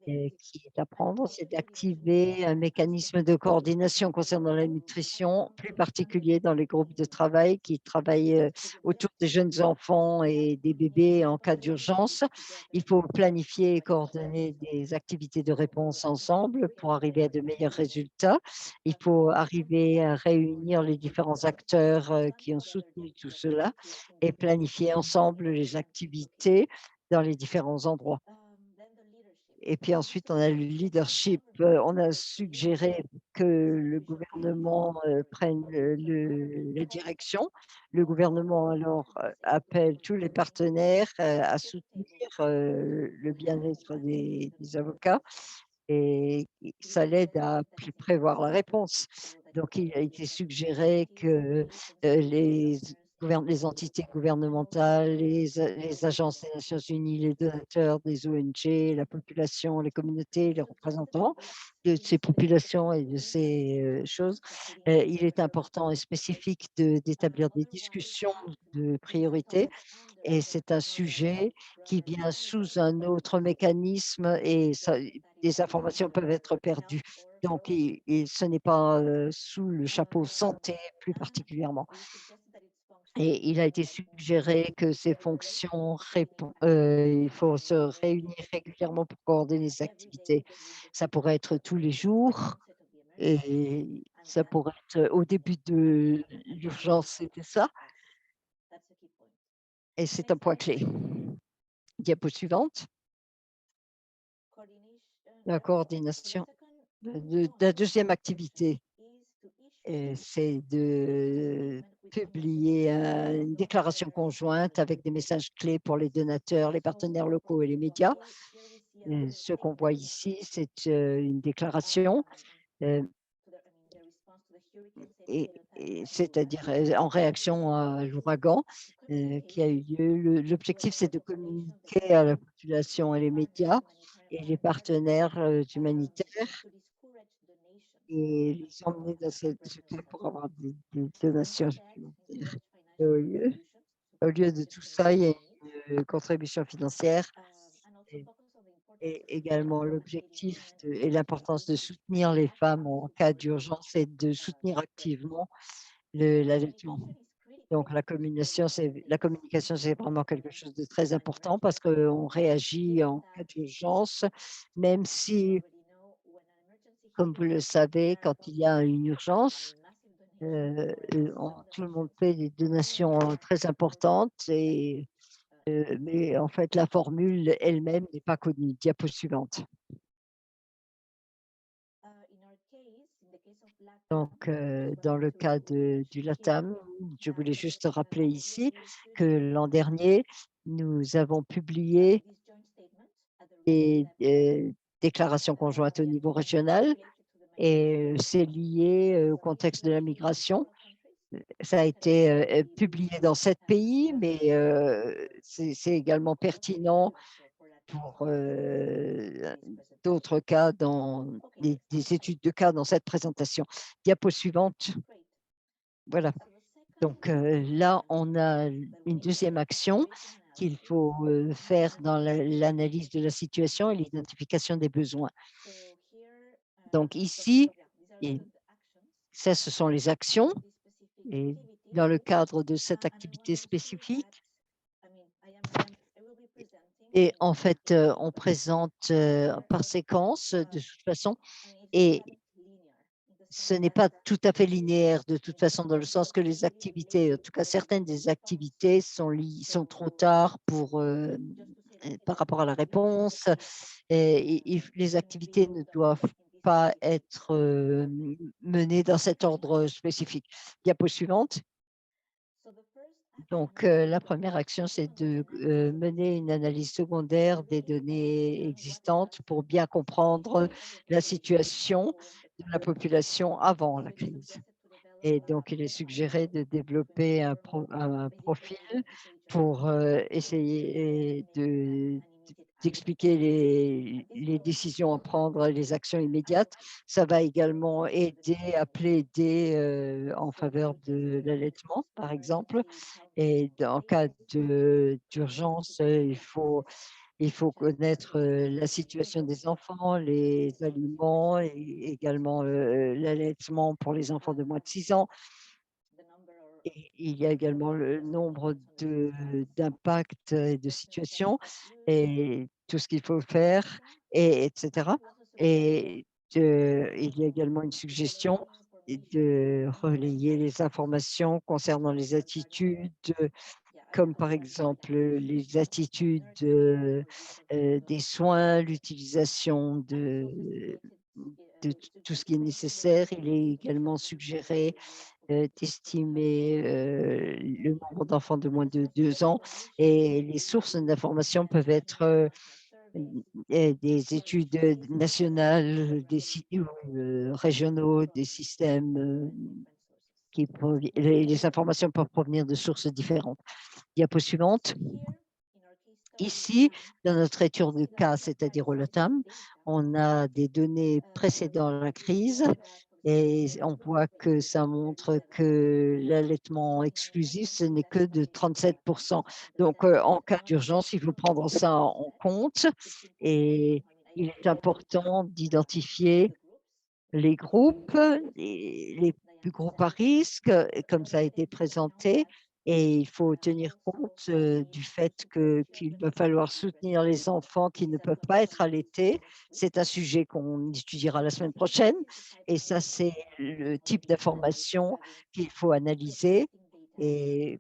qui est à prendre, c'est d'activer un mécanisme de coordination concernant la nutrition, plus particulier dans les groupes de travail qui travaillent autour des jeunes enfants et des bébés en cas d'urgence. Il faut planifier et coordonner des activités de réponse ensemble pour arriver à de meilleurs résultats. Il faut arriver à réunir les différents acteurs qui ont soutenu tout cela et planifier ensemble les activités dans les différents endroits. Et puis ensuite, on a le leadership. On a suggéré que le gouvernement prenne la direction. Le gouvernement alors appelle tous les partenaires à soutenir le bien-être des avocats et ça l'aide à prévoir la réponse. Donc, il a été suggéré que les entités gouvernementales, les agences des Nations Unies, les donateurs des ONG, la population, les communautés, les représentants de ces populations et de ces choses, il est important et spécifique d'établir des discussions de priorité et c'est un sujet qui vient sous un autre mécanisme et ça des informations peuvent être perdues. Donc ce n'est pas, sous le chapeau santé plus particulièrement et il a été suggéré que ces fonctions il faut se réunir régulièrement pour coordonner les activités. Ça pourrait être tous les jours et ça pourrait être au début de l'urgence, c'était ça et c'est un point clé. Diapo suivante. La coordination de la 2e activité, c'est de publier une déclaration conjointe avec des messages clés pour les donateurs, les partenaires locaux et les médias. Ce qu'on voit ici, c'est une déclaration, heu, et c'est-à-dire, en réaction à l'ouragan, qui a eu lieu. L'objectif, c'est de communiquer à la population et les médias et les partenaires, humanitaires et les emmener dans ce cas pour avoir des donations supplémentaires. Et au lieu de tout ça, il y a une, contribution financière et également l'objectif et l'importance de soutenir les femmes en cas d'urgence et de soutenir activement l'allaitement. Donc la communication, c'est vraiment quelque chose de très important parce qu'on réagit en cas d'urgence, même si, comme vous le savez, quand il y a une urgence, tout le monde fait des donations très importantes mais en fait, la formule elle-même n'est pas connue. Diapo suivante. Donc, dans le cas du LATAM, je voulais juste rappeler ici que l'an dernier, nous avons publié des déclarations conjointes au niveau régional et c'est lié au contexte de la migration. Ça a été publié dans 7 pays, mais c'est également pertinent pour d'autres cas dans des études de cas dans cette présentation. Diapo suivante. Voilà. Donc là, on a une deuxième action qu'il faut faire dans l'analyse de la situation et l'identification des besoins. Donc ici, et ça, ce sont les actions. Et dans le cadre de cette activité spécifique, et en fait, on présente par séquence de toute façon, et ce n'est pas tout à fait linéaire de toute façon, dans le sens que les activités, en tout cas certaines des activités sont trop tard par rapport à la réponse. Et les activités ne doivent pas être menées dans cet ordre spécifique. Diapo suivante. Donc, la première action, c'est de mener une analyse secondaire des données existantes pour bien comprendre la situation de la population avant la crise. Et donc, il est suggéré de développer un profil pour essayer d'expliquer les décisions à prendre, les actions immédiates. Ça va également aider à plaider en faveur de l'allaitement, par exemple. Et en cas d'urgence, il faut connaître la situation des enfants, les aliments et également l'allaitement pour les enfants de moins de 6 ans. Et il y a également le nombre d'impacts et de situations et tout ce qu'il faut faire, etc. Et il y a également une suggestion de relayer les informations concernant les attitudes, comme par exemple les attitudes des soins, l'utilisation de tout ce qui est nécessaire. Il est également suggéré d'estimer le nombre d'enfants de moins de 2 ans, et les sources d'informations peuvent être des études nationales, des sites régionaux, des systèmes les informations peuvent provenir de sources différentes. Diapo suivante. Ici, dans notre étude de cas, c'est-à-dire au LATAM, on a des données précédant la crise et on voit que ça montre que l'allaitement exclusif, ce n'est que de 37%. Donc, en cas d'urgence, il faut prendre ça en compte et il est important d'identifier les groupes, les groupes à risque, comme ça a été présenté, et il faut tenir compte du fait qu'il va falloir soutenir les enfants qui ne peuvent pas être allaités. C'est un sujet qu'on étudiera la semaine prochaine, et ça, c'est le type d'information qu'il faut analyser. Et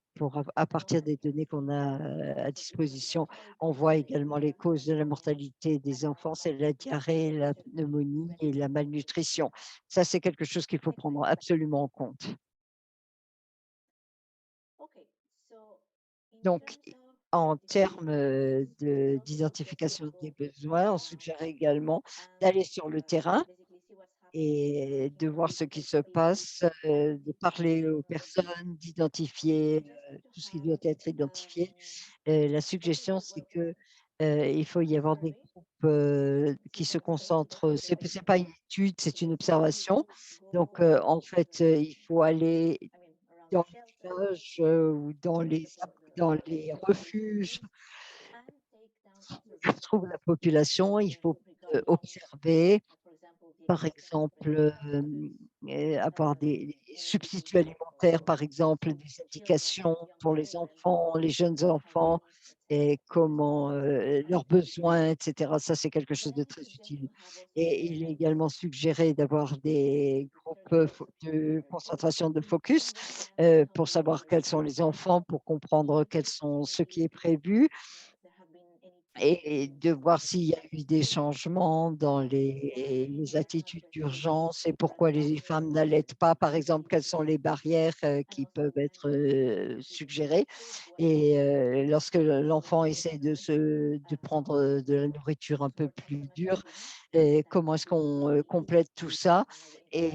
à partir des données qu'on a à disposition, on voit également les causes de la mortalité des enfants, c'est la diarrhée, la pneumonie et la malnutrition. Ça, c'est quelque chose qu'il faut prendre absolument en compte. Donc, en termes d'identification des besoins, on suggère également d'aller sur le terrain et de voir ce qui se passe, de parler aux personnes, d'identifier, tout ce qui doit être identifié. La suggestion, c'est que, il faut y avoir des groupes, qui se concentrent, c'est pas une étude, c'est une observation. Donc, en fait, il faut aller dans les villages, ou dans les refuges où se trouve la population. Il faut, observer, par exemple, avoir des substituts alimentaires, par exemple, des indications pour les enfants, les jeunes enfants et comment, leurs besoins et cetera. Ça, c'est quelque chose de très utile et il est également suggéré d'avoir des groupes, de concentration de focus, pour savoir quels sont les enfants, pour comprendre quels sont ce qui est prévu et de voir s'il y a eu des changements dans les attitudes d'urgence et pourquoi les femmes n'allaitent pas, par exemple, quelles sont les barrières, qui peuvent être, suggérées et lorsque l'enfant essaie de prendre, de la nourriture un peu plus dure et comment est-ce qu'on, complète tout ça et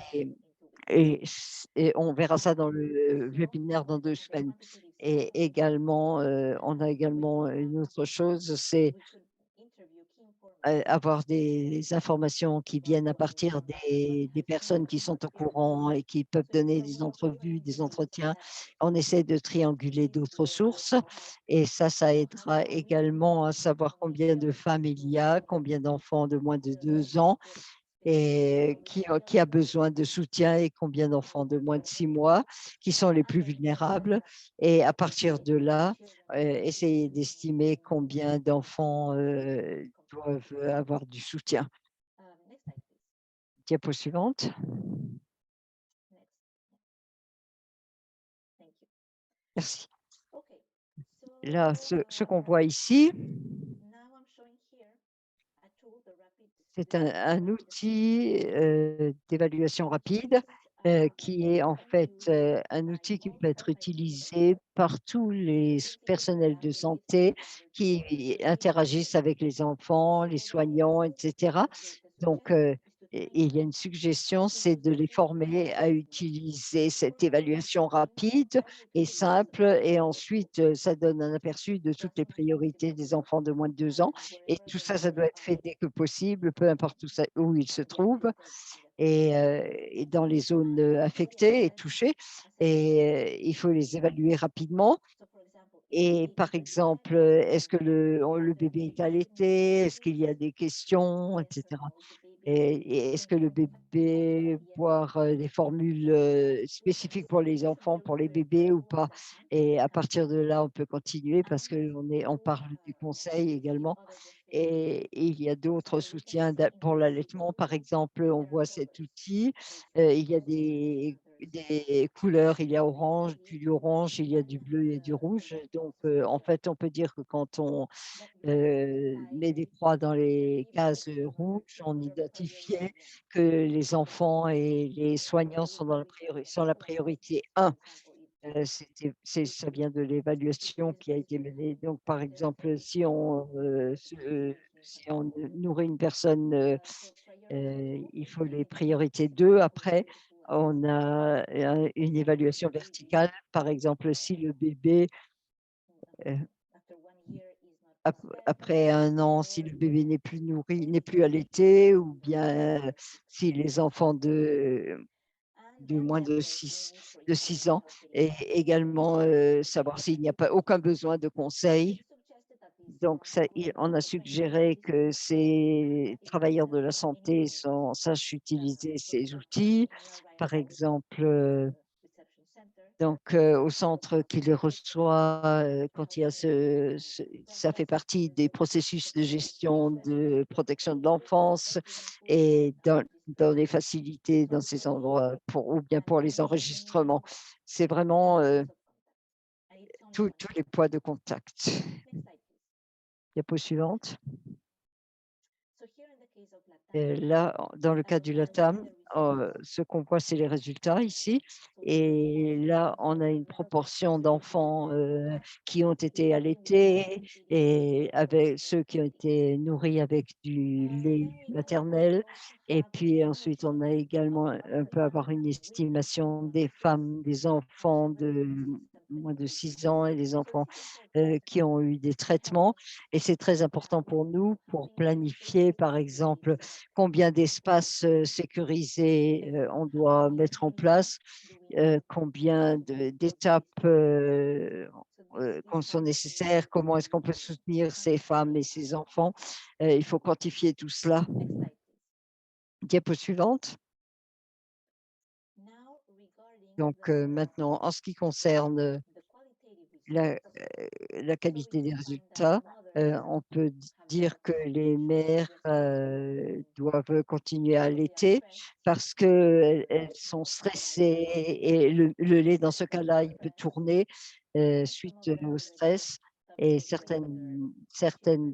et on verra ça dans le webinaire dans 2 semaines et également, on a également une autre chose, c'est avoir des informations qui viennent à partir des personnes qui sont au courant et qui peuvent donner des entrevues, des entretiens. On essaie de trianguler d'autres sources et ça aidera également à savoir combien de femmes il y a, combien d'enfants de moins de 2 ans et qui a besoin de soutien et combien d'enfants de moins de 6 mois qui sont les plus vulnérables et à partir de là, essayer d'estimer combien d'enfants, doivent avoir du soutien. Diapo suivante. Merci. Là, ce qu'on voit ici, c'est un outil, d'évaluation rapide, qui est en fait, un outil qui peut être utilisé par tous les personnels de santé qui interagissent avec les enfants, les soignants et cetera. Donc, et il y a une suggestion, c'est de les former à utiliser cette évaluation rapide et simple et ensuite, ça donne un aperçu de toutes les priorités des enfants de moins de 2 ans et tout ça, ça doit être fait dès que possible, peu importe où ils se trouvent et dans les zones, affectées et touchées et il faut les évaluer rapidement et par exemple, est-ce que le bébé est allaité? Est-ce qu'il y a des questions et cetera? Et est-ce que le bébé boire, des formules, spécifiques pour les enfants, pour les bébés ou pas? Et à partir de là, on peut continuer parce on parle des conseils également et il y a d'autres soutiens pour l'allaitement. Par exemple, on voit cet outil, il y a des couleurs, il y a orange, du orange, il y a du bleu et du rouge. Donc, en fait, on peut dire que quand on met des croix dans les cases, rouges, on identifiait que les enfants et les soignants sont la priorité 1. Ça vient de l'évaluation qui a été menée. Donc par exemple, si on nourrit une personne, il faut les priorités 2. Après, on a une évaluation verticale. Par exemple, si le bébé, heu après 1 an, si le bébé n'est plus nourri, n'est plus allaité ou bien, si les enfants de moins de 6 ans et également, savoir s'il n'y a pas aucun besoin de conseil. Donc on a suggéré que ces travailleurs de la santé sachent utiliser ces outils. Par exemple, donc, au centre qui les reçoit, quand il y a ça fait partie des processus de gestion de protection de l'enfance et dans les facilités dans ces endroits ou bien pour les enregistrements. C'est vraiment, tous les points de contact. Diapo suivante. Là, dans le cas du LATAM, Ce qu'on voit, c'est les résultats ici et là, on a une proportion d'enfants, qui ont été allaités et avec ceux qui ont été nourris avec du lait maternel et puis ensuite, on a également on peut avoir une estimation des femmes, des enfants de moins de 6 ans et des enfants, qui ont eu des traitements et c'est très important pour nous pour planifier, par exemple, combien d'espaces, sécurisés, on doit mettre en place, combien d'étapes, qu'on sont nécessaires, comment est-ce qu'on peut soutenir ces femmes et ces enfants. Il faut quantifier tout cela. Diapo suivante. Donc, maintenant, en ce qui concerne la, la qualité des résultats, on peut dire que les mères, doivent continuer à allaiter parce qu'elles sont stressées et le lait dans ce cas-là, il peut tourner, suite au stress et certaines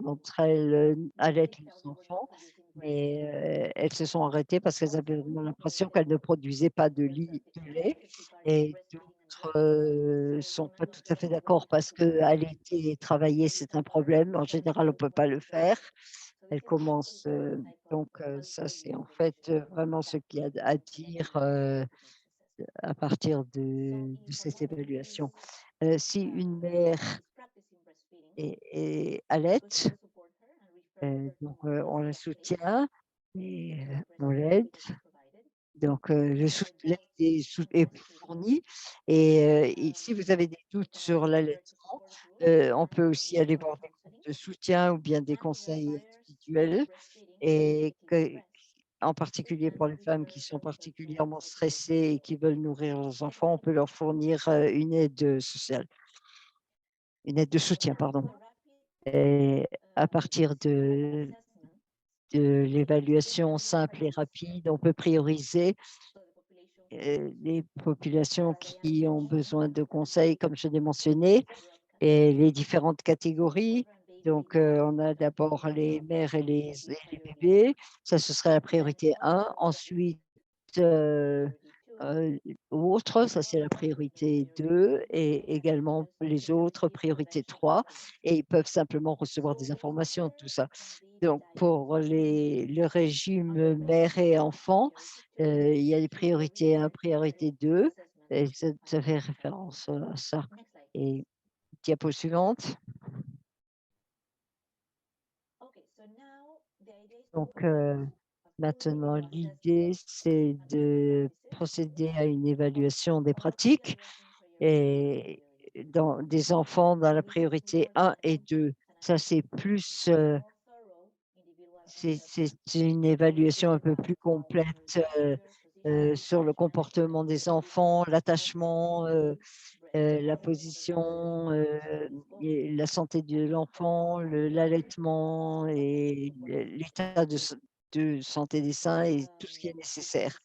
d'entre elles, allaitent leurs enfants, mais elles se sont arrêtées parce qu'elles avaient vraiment l'impression qu'elles ne produisaient pas de lait et d'autres, sont pas tout à fait d'accord parce qu'allaiter et travailler, c'est un problème. En général, on peut pas le faire. Elles commencent, donc ça, c'est en fait, vraiment ce qu'il y a à dire, à partir de cette évaluation. Si une mère allaite, donc on la soutient et on l'aide. Donc, l'aide est fourni et si vous avez des doutes sur l'allaitement, on peut aussi aller voir des groupes de soutien ou bien des conseils individuels et en particulier pour les femmes qui sont particulièrement stressées et qui veulent nourrir leurs enfants, on peut leur fournir, une aide de soutien, pardon et à partir de l'évaluation simple et rapide, on peut prioriser les populations qui ont besoin de conseils, comme je l'ai mentionné, et les différentes catégories. Donc, on a d'abord les mères et les bébés. Ça, ce serait la priorité 1. Ensuite, heu autres, ça, c'est la priorité 2 et également les autres, priorité 3 et ils peuvent simplement recevoir des informations, tout ça. Donc pour le régime mère et enfant, il y a les priorités 1, priorité 2 et ça fait référence, à ça et diapo suivante. Donc maintenant l'idée, c'est de procéder à une évaluation des pratiques et dans des enfants dans la priorité 1 et 2. Ça, c'est plus, c'est une évaluation un peu plus complète, sur le comportement des enfants, l'attachement, la position, et la santé de l'enfant, l'allaitement et l'état de santé des seins et tout ce qui est nécessaire.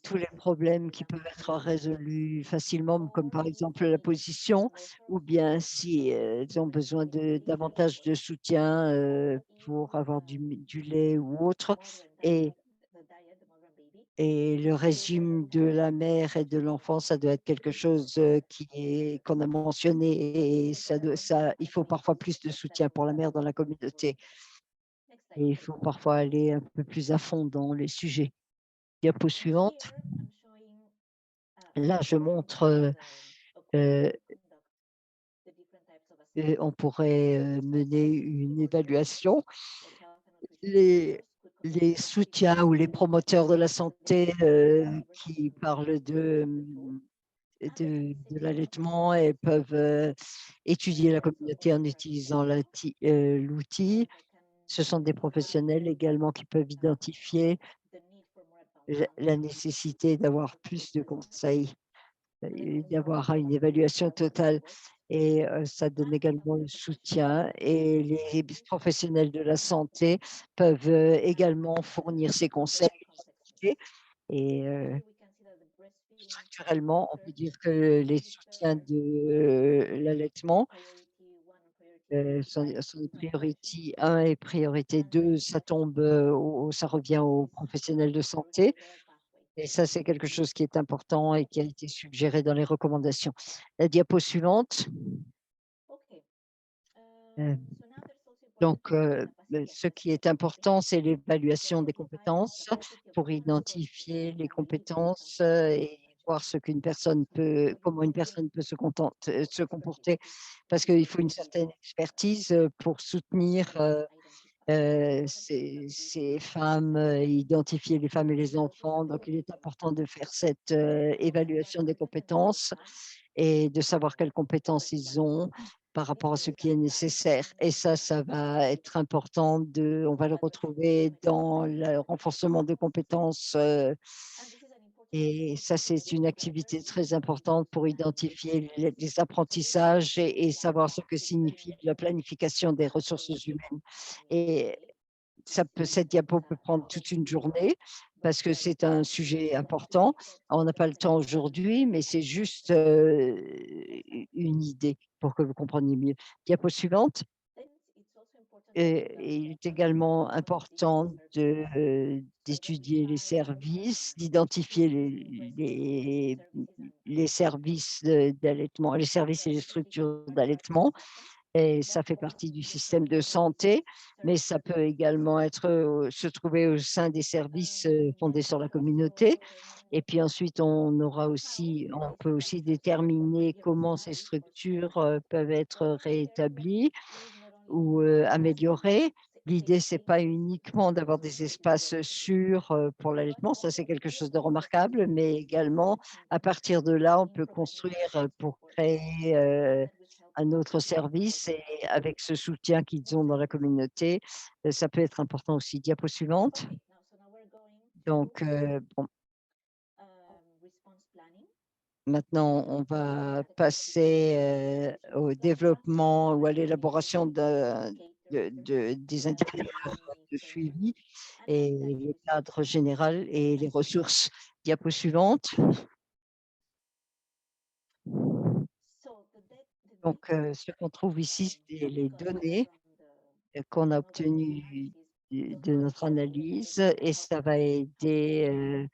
Tous les problèmes qui peuvent être résolus facilement, comme par exemple la position ou bien si, elles ont besoin de davantage de soutien, pour avoir du lait ou autre et le régime de la mère et de l'enfant, ça doit être quelque chose, qu'on a mentionné et il faut parfois plus de soutien pour la mère dans la communauté et il faut parfois aller un peu plus à fond dans les sujets. Diapo suivante. Là, je montre, heu on pourrait, mener une évaluation. Les soutiens ou les promoteurs de la santé, qui parlent de l'allaitement et peuvent, étudier la communauté en utilisant l'outil. Ce sont des professionnels également qui peuvent identifier la nécessité d'avoir plus de conseils. Et d'avoir une évaluation totale et ça donne également le soutien et les professionnels de la santé peuvent, également fournir ces conseils et structurellement, on peut dire que les soutiens de l'allaitement Son priorité 1 et priorité 2, ça tombe, ça revient aux professionnels de santé et ça, c'est quelque chose qui est important et qui a été suggéré dans les recommandations. La diapo suivante. Heu, ce qui est important, c'est l'évaluation des compétences pour identifier les compétences, et voir ce qu'une personne peut comment une personne peut se comporter. Parce qu'il faut une certaine expertise, pour soutenir, ces femmes, identifier les femmes et les enfants. Donc il est important de faire cette, évaluation des compétences et de savoir quelles compétences ils ont par rapport à ce qui est nécessaire et ça va être important on va le retrouver dans le renforcement de compétences, et ça, c'est une activité très importante pour identifier les apprentissages et savoir ce que signifie la planification des ressources humaines et cette diapo peut prendre toute une journée parce que c'est un sujet important. On n'a pas le temps aujourd'hui, mais c'est juste, une idée pour que vous compreniez mieux. Diapo suivante. Il est également important d'étudier les services, d'identifier les services d'allaitement, les services et les structures d'allaitement et ça fait partie du système de santé, mais ça peut également se trouver au sein des services, fondés sur la communauté et puis ensuite on peut aussi déterminer comment ces structures, peuvent être réétablies ou, améliorées. L'idée, c'est pas uniquement d'avoir des espaces sûrs, pour l'allaitement, ça c'est quelque chose de remarquable, mais également à partir de là, on peut construire, pour créer, un autre service et avec ce soutien qu'ils ont dans la communauté, ça peut être important aussi. Diapo suivante. Donc, bon, maintenant on va passer, au développement ou à l'élaboration des indicateurs de suivi et le cadre général et les ressources. Diapo suivante. Donc, ce qu'on trouve ici, c'est les données qu'on a obtenues de notre analyse et ça va aider,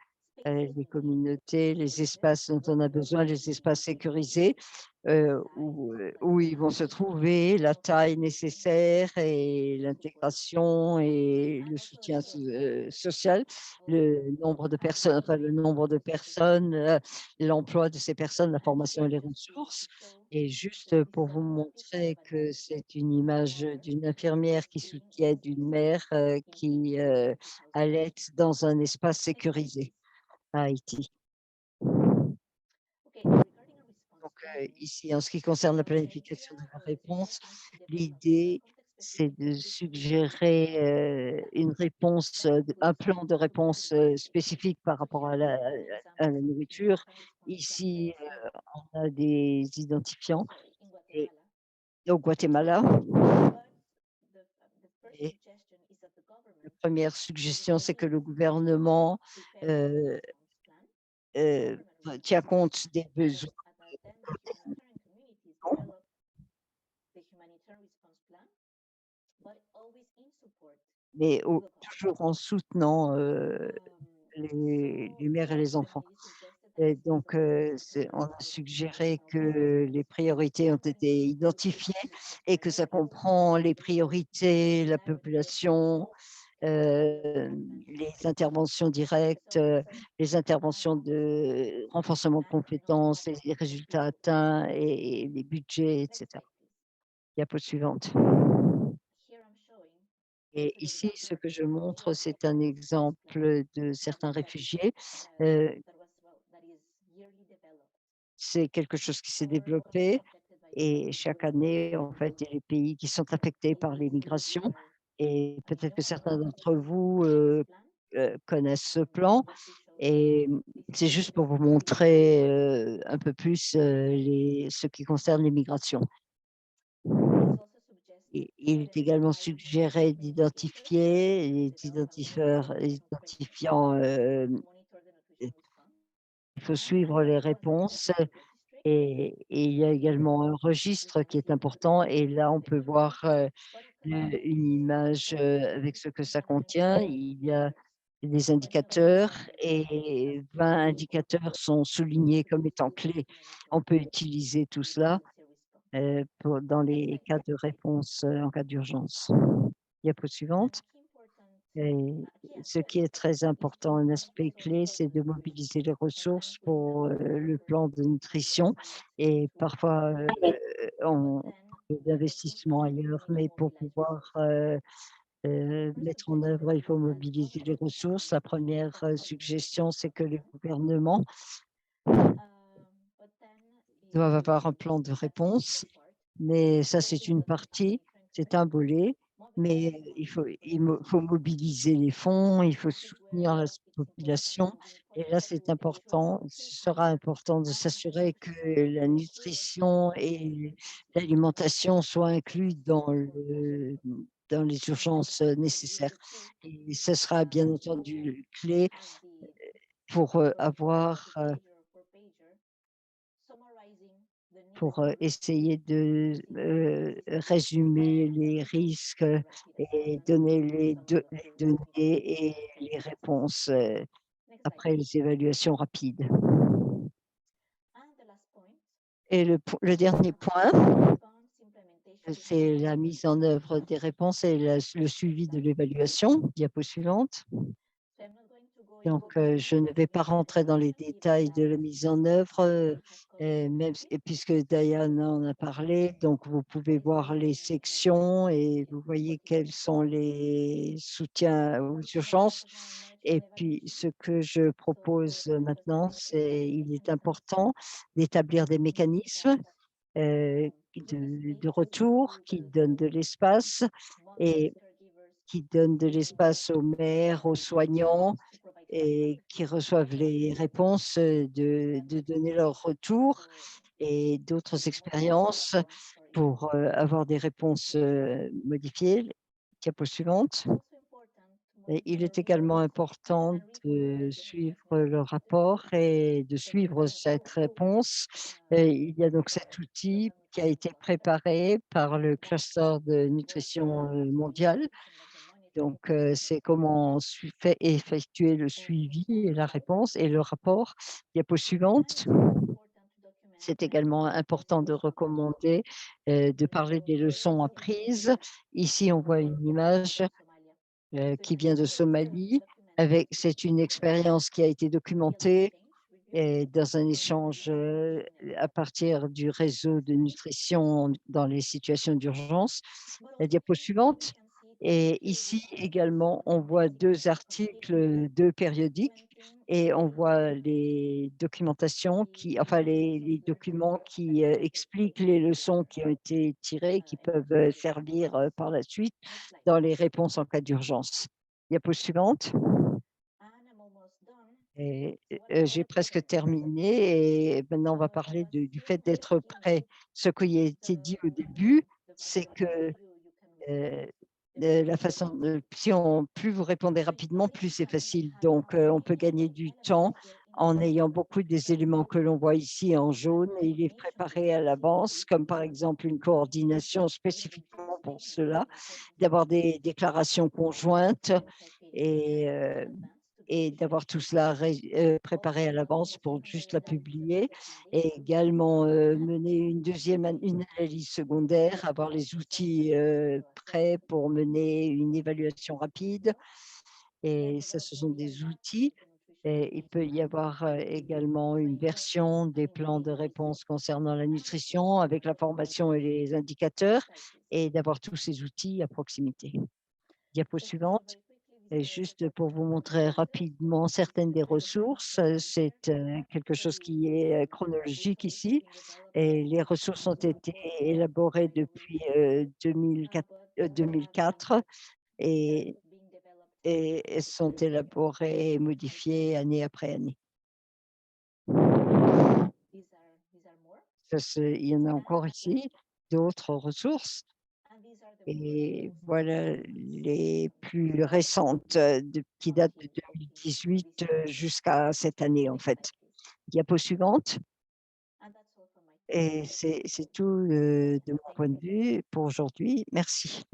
les communautés, les espaces dont on a besoin, les espaces sécurisés, où ils vont se trouver, la taille nécessaire et l'intégration et le soutien social, le nombre de personnes, l'emploi de ces personnes, la formation et les ressources et juste pour vous montrer que c'est une image d'une infirmière qui soutient d'une mère, qui, allaite dans un espace sécurisé à Haïti. Donc, ici, en ce qui concerne la planification de la réponse, l'idée, c'est de suggérer, une réponse, un plan de réponse, spécifique par rapport à la nourriture. Ici, on a des identifiants et au Guatemala et la première suggestion, c'est que le gouvernement, heu tient compte des besoins, mais toujours en soutenant, les mères et les enfants. Et donc, on a suggéré que les priorités ont été identifiées et que ça comprend les priorités, la population, les interventions directes, les interventions de renforcement de compétences, les résultats atteints et les budgets et cetera. Diapo suivante. Et ici, ce que je montre, c'est un exemple de certains réfugiés. Heu, c'est quelque chose qui s'est développé et chaque année, en fait, il y a les pays qui sont affectés par les migrations et peut-être que certains d'entre vous, connaissent ce plan et c'est juste pour vous montrer, un peu plus, ce qui concerne les migrations. Et il est également suggéré d'identifier les identifiants, il faut suivre les réponses et il y a également un registre qui est important et là, on peut voir, une image, avec ce que ça contient. Il y a des indicateurs et 20 indicateurs sont soulignés comme étant clés. On peut utiliser tout cela, pour dans les cas de réponse, en cas d'urgence. Diapo suivante. Et ce qui est très important, un aspect clé, c'est de mobiliser les ressources pour, le plan de nutrition et parfois, on d'investissement ailleurs, mais pour pouvoir, mettre en œuvre, il faut mobiliser les ressources. La première suggestion, c'est que les gouvernements doivent avoir un plan de réponse, mais ça, c'est une partie, c'est un volet, mais il faut mobiliser les fonds, il faut soutenir la population et là, c'est important, ce sera important de s'assurer que la nutrition et l'alimentation soient inclus dans les urgences, nécessaires et ce sera bien entendu clé pour, essayer de, résumer les risques, et donner les données et les réponses, après les évaluations rapides. Et le dernier point, c'est la mise en œuvre des réponses et le suivi de l'évaluation. Diapo suivante. Donc, je ne vais pas rentrer dans les détails de la mise en œuvre, même et puisque Diane en a parlé, donc vous pouvez voir les sections et vous voyez quels sont les soutiens aux urgences. Et puis, ce que je propose maintenant, c'est il est important d'établir des mécanismes de retour qui donnent de l'espace et qui donnent de l'espace aux maires, aux soignants et qui reçoivent les réponses, de donner leur retour et d'autres expériences pour, avoir des réponses, modifiées. Diapo suivante. Et il est également important de suivre le rapport et de suivre cette réponse. Et il y a donc cet outil qui a été préparé par le cluster de nutrition, mondial. Donc, c'est comment fait effectuer le suivi et la réponse et le rapport. Diapo suivante. C'est également important de recommander, de parler des leçons apprises. Ici, on voit une image qui vient de Somalie. C'est une expérience qui a été documentée et dans un échange à partir du réseau de nutrition dans les situations d'urgence. La diapo suivante. Et ici également, on voit deux articles, deux périodiques, et on voit les documentations enfin les documents qui expliquent les leçons qui ont été tirées, qui peuvent servir par la suite dans les réponses en cas d'urgence. Diapo suivante. Et j'ai presque terminé et maintenant on va parler du fait d'être prêt. Ce qui a été dit au début, c'est que euh, la façon plus vous répondez rapidement, plus c'est facile. Donc, on peut gagner du temps en ayant beaucoup des éléments que l'on voit ici en jaune et il est préparé à l'avance, comme par exemple une coordination spécifiquement pour cela, d'avoir des déclarations conjointes et d'avoir tout cela préparé à l'avance pour juste la publier et également mener une analyse secondaire, avoir les outils prêts pour mener une évaluation rapide. Et ça, ce sont des outils. Et il peut y avoir également une version des plans de réponse concernant la nutrition avec la formation et les indicateurs et d'avoir tous ces outils à proximité. Diapo suivante. Et juste pour vous montrer rapidement certaines des ressources, c'est quelque chose qui est chronologique ici. Et les ressources ont été élaborées depuis 2004 et, et elles sont élaborées et modifiées année après année. Il y en a encore ici d'autres ressources. Et voilà les plus récentes, qui datent de 2018 jusqu'à cette année, en fait. Diapo suivante. et c'est tout, de mon point de vue pour aujourd'hui. Merci.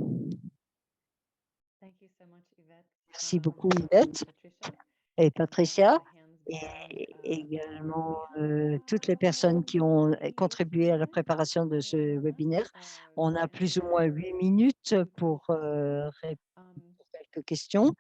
Thank you so much, Yvette. Merci beaucoup Yvette Patricia, et and Patricia et and également, we have about toutes les personnes qui ont, 8 contribué à la minutes préparation de ce left webinaire. On a to plus ou moins answer 8 minutes any pour, questions. répondre Um, à quelques questions.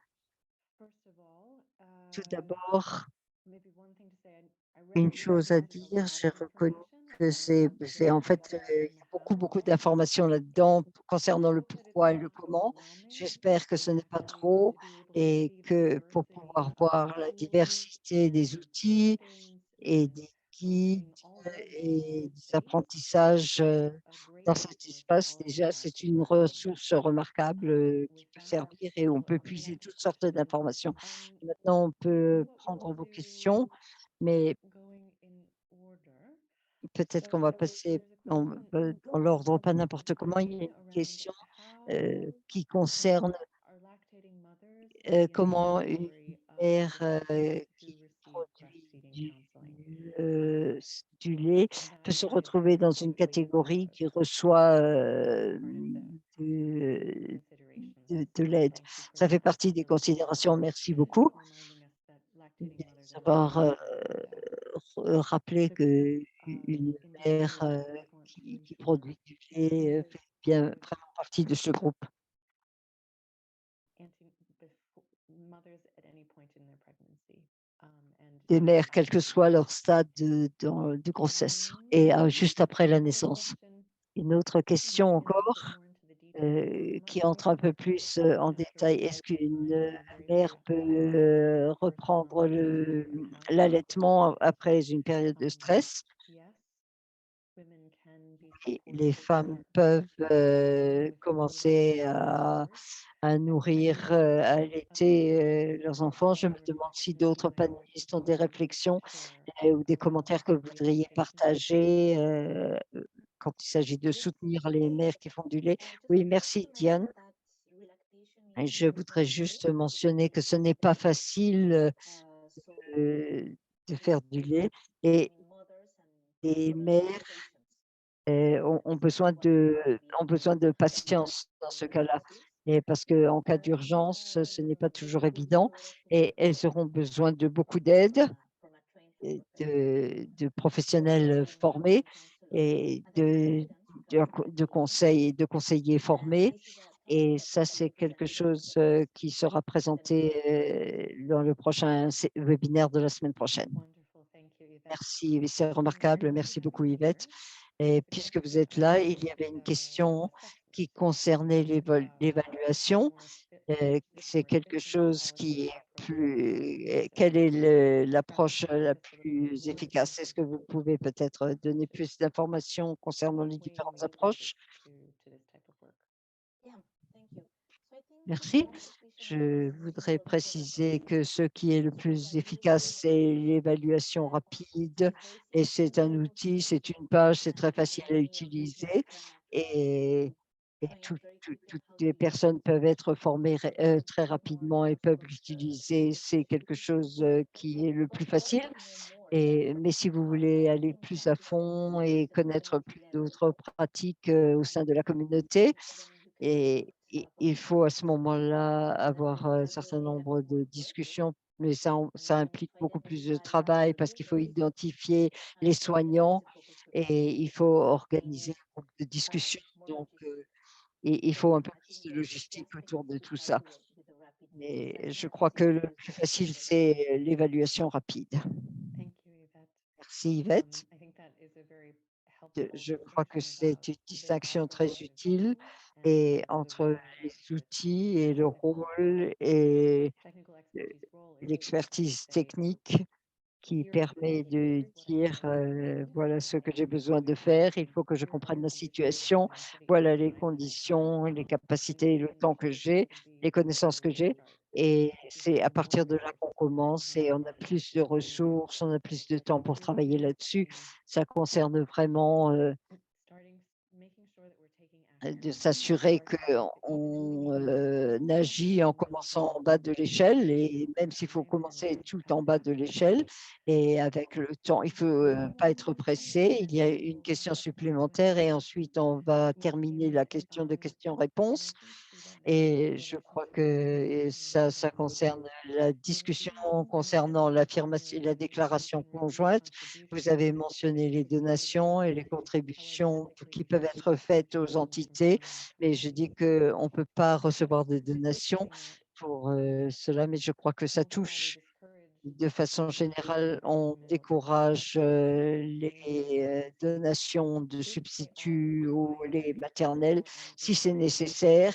First of all, Tout d'abord, maybe one thing to say, I une recognize chose that à there's a dire, lot j'ai of reconnu information que c'est en about fait, il y and a how, beaucoup d'informations là-dedans I concernant le hope that it's pourquoi et le not comment. overwhelming J'espère que ce n'est pas trop to be able to et see the que pour diversity pouvoir of voir la tools diversité des and outils things et des guides in already in et this des space apprentissages, is a great dans cet resource for espace. all of Déjà, us. c'est une ressource remarquable, With qui peut that, servir et où on we'll peut open it puiser up toutes sortes to d'informations. Maintenant, on peut what prendre we'll vos do questions, mais going in order. peut-être qu'on va passer There's a question dans l'ordre, pas n'importe comment. Il y a asking une around question, how qui concerne, are lactating mothers and comment une beneficiary mère, who qui receive produit breastfeeding counseling. du lait And that peut se is retrouver dans une specifically catégorie qui reçoit, part of the de considerations. de l'aide. Thank you for Ça fait that. partie des considérations. Merci beaucoup Reminding us that de lactating mothers and nous avoir, breastfeeders rappelé the group qu'une mère, individuals who might want to qui hear produit du lait, fait bien vraiment partie de ce groupe. mothers at any point in their pregnancy. And Des mères, quel que soit leur stade de grossesse et juste après la another naissance. question Une autre question getting a little bit encore, more into the details. qui What entre un peu happens plus, en after détail. Est-ce birth? qu'une, I'm very mère sick. peut, Birthing reprendre mom right now. l'allaitement après une période de Um, stress? yes, women can be Et supported les femmes peuvent, with commencer mothers à at nourrir, pregnancy. à allaiter, leurs enfants. Je me Other demande si questions you d'autres might panélistes ont des réflexions, share ou des commentaires que vous the voudriez lactation. partager, quand il s'agit de soutenir les mères qui font du lait. Oui, merci Diane. Et je voudrais juste mentionner que ce n'est pas facile, de faire du lait et les mères, ont besoin de patience dans ce cas-là et parce qu'en cas d'urgence, ce n'est pas toujours évident et elles auront besoin de beaucoup d'aide et de professionnels formés et de conseils de conseillers formés et ça, c'est quelque chose, qui sera présenté, dans le prochain webinaire de la semaine prochaine. Wonderful, thank you, Yvette. Merci, c'est remarquable. Merci beaucoup Yvette. Et puisque vous êtes là, il y avait une question qui concernait l'évaluation. C'est quelque chose qui est plus. Quelle est l'approche la plus efficace? Est-ce que vous pouvez peut-être donner plus d'informations concernant les différentes approches? To this type of work. Merci. Je voudrais préciser que ce qui est le plus efficace, c'est l'évaluation rapide et c'est un outil, c'est une page, c'est très facile à utiliser et, toutes les personnes peuvent être formées très rapidement et peuvent l'utiliser. C'est quelque chose, qui est le plus facile. Mais si vous voulez aller plus à fond et connaître plus d'autres pratiques, au sein de la communauté, et il faut à ce moment-là avoir un certain nombre de discussions, mais ça implique beaucoup plus de travail parce qu'il faut identifier les soignants et il faut organiser un groupe de discussion. Donc, il faut un peu plus de logistique autour de tout ça. Mais je crois que le plus facile, c'est l'évaluation rapide. Thank you, Yvette. Merci Yvette. I think that is a very Je helpful crois que distinction c'est une about the distinction très utile application et and the entre les the outils et le technical rôle et technical euh, expertise role is to l'expertise say, technique qui here's permet de what I dire, need, voilà ce que j'ai besoin de faire, il faut que je here are comprenne the la conditions and situation, capacity voilà les I have, conditions, les and then capacités, we le can temps que start. That j'ai, can be les connaissances que where we j'ai. start. Et We c'est can à do more partir de with là it qu'on and commence have et on a more plus de to ressources, on a plus de temps pour really travailler là-dessus. um, Ça concerne vraiment starting making sure that we're taking de s'assurer qu'on agit en commençant en bas de l'échelle et même s'il faut commencer tout en bas de l'échelle et avec le temps, il faut, pas être pressé. Il y a une question supplémentaire et ensuite on va terminer la question de questions-réponses. Et je crois que ça concerne la discussion concernant l'affirmation la déclaration conjointe. Vous avez mentionné les donations et les contributions qui peuvent être faites aux entités, mais je dis qu'on ne peut pas recevoir de donations pour, cela, mais je crois que ça touche de façon générale, on décourage, les, donations de substituts ou les maternelles si c'est nécessaire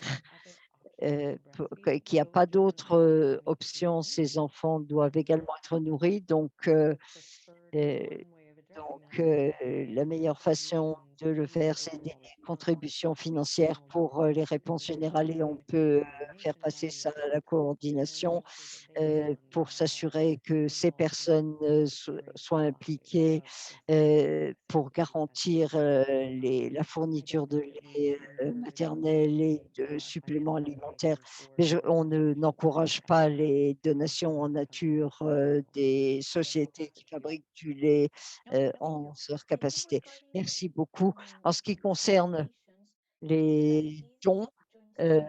qu'il n'y a pas d'autre option, ces enfants doivent également être nourris. Euh, la meilleure façon de le faire, c'est des contributions financières pour les réponses générales et on peut faire passer ça à la coordination pour s'assurer que ces personnes soient impliquées pour garantir la fourniture de lait maternel et de suppléments alimentaires. Mais on n'encourage pas les donations en nature des sociétés qui fabriquent du lait en surcapacité. Merci beaucoup. En ce qui concerne les dons, euh,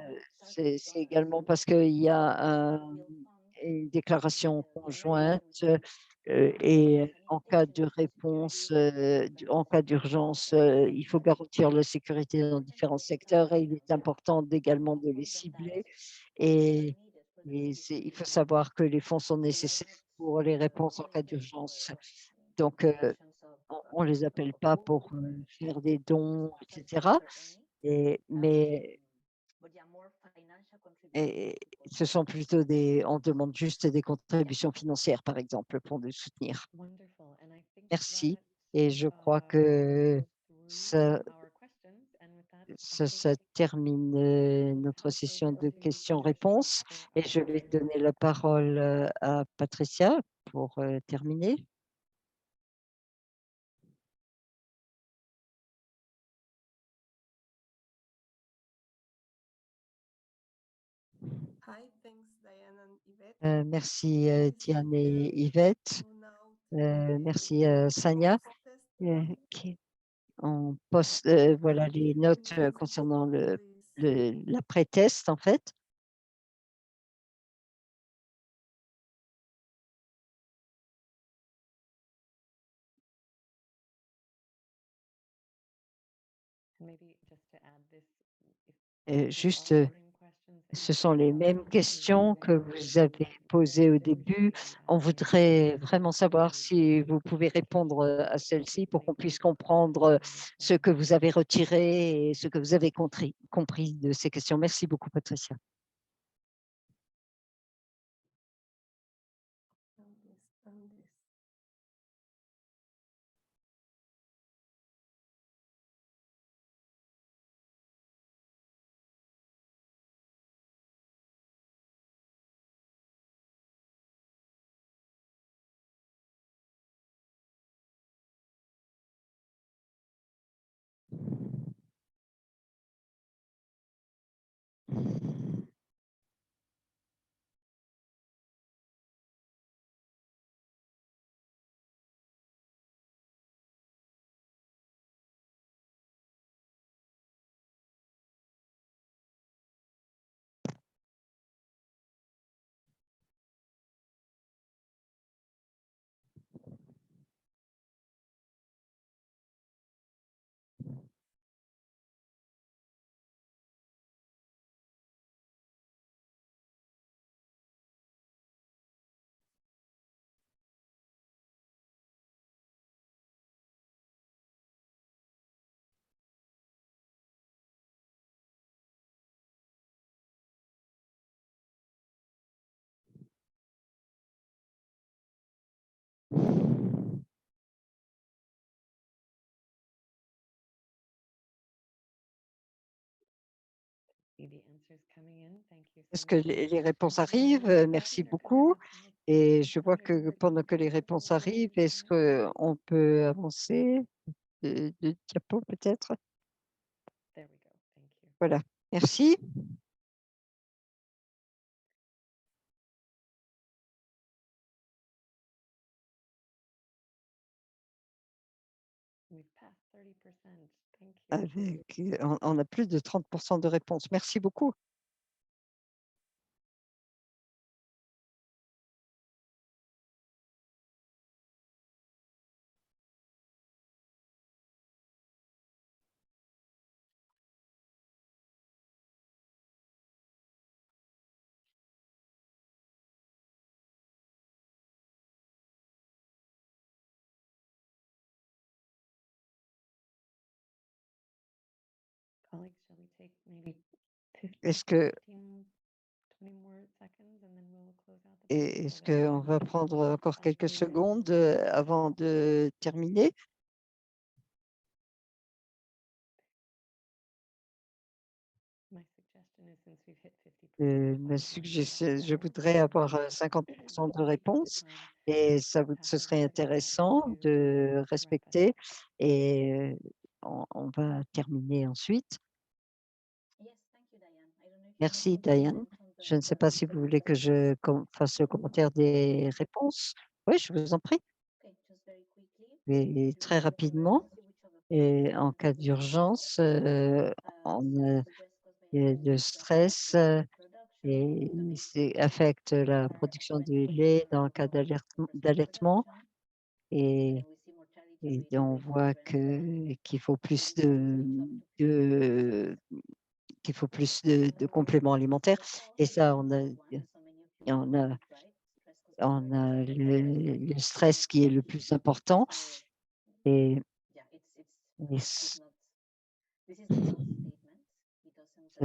c'est également parce qu'il y a une déclaration conjointe et en cas de réponse, en cas d'urgence, il faut garantir la sécurité dans différents secteurs et il est important également de les cibler. Et, il faut savoir que les fonds sont nécessaires pour les réponses en cas d'urgence. Donc, on ne les appelle pas pour faire des dons, etc. Mais et ce sont plutôt on demande juste des contributions financières, par exemple, pour nous soutenir. Merci. Et je crois que ça, ça termine notre session de questions-réponses. Et je vais donner la parole à Patricia pour terminer. Merci Diane et Yvette. Merci Sania. Qui on poste voilà les notes concernant l'après-test en fait. Juste, ce sont les mêmes questions que vous avez posées au début. On voudrait vraiment savoir si vous pouvez répondre à celles-ci pour qu'on puisse comprendre ce que vous avez retiré et ce que vous avez compris de ces questions. Merci beaucoup, Patricia. Est-ce que les réponses arrivent? Merci beaucoup. Et je vois que pendant que les réponses arrivent, est-ce qu'on peut avancer de diapo peut-être? Voilà, merci. We've passed 30%. Thank you. Avec, on a plus de 30 de réponses. Merci beaucoup. Colleagues, shall we take maybe 15, Est-ce que 15, 20 more seconds and then we'll close out the session et so est-ce that qu'on everyone va can prendre encore have quelques 30 seconds secondes, to think? avant de terminer? My suggestion is since we've hit 50% of Ma all of our suggestion, je participants, voudrais avoir, um, 50 de we'll take the réponses time, et ça vous have ce serait 30 seconds intéressant de to wrap it up. respecter et on va terminer ensuite. Merci Diane. Je ne sais pas si vous voulez que je fasse le commentaire des réponses? Oui, je vous en prie. Et très rapidement et en cas d'urgence, on, il y a le stress, et c'est affecte la production du lait dans le cas d'allaitement et on voit qu'il faut plus de qu'il faut plus de compléments alimentaires et ça on a le stress qui est le plus important et et ça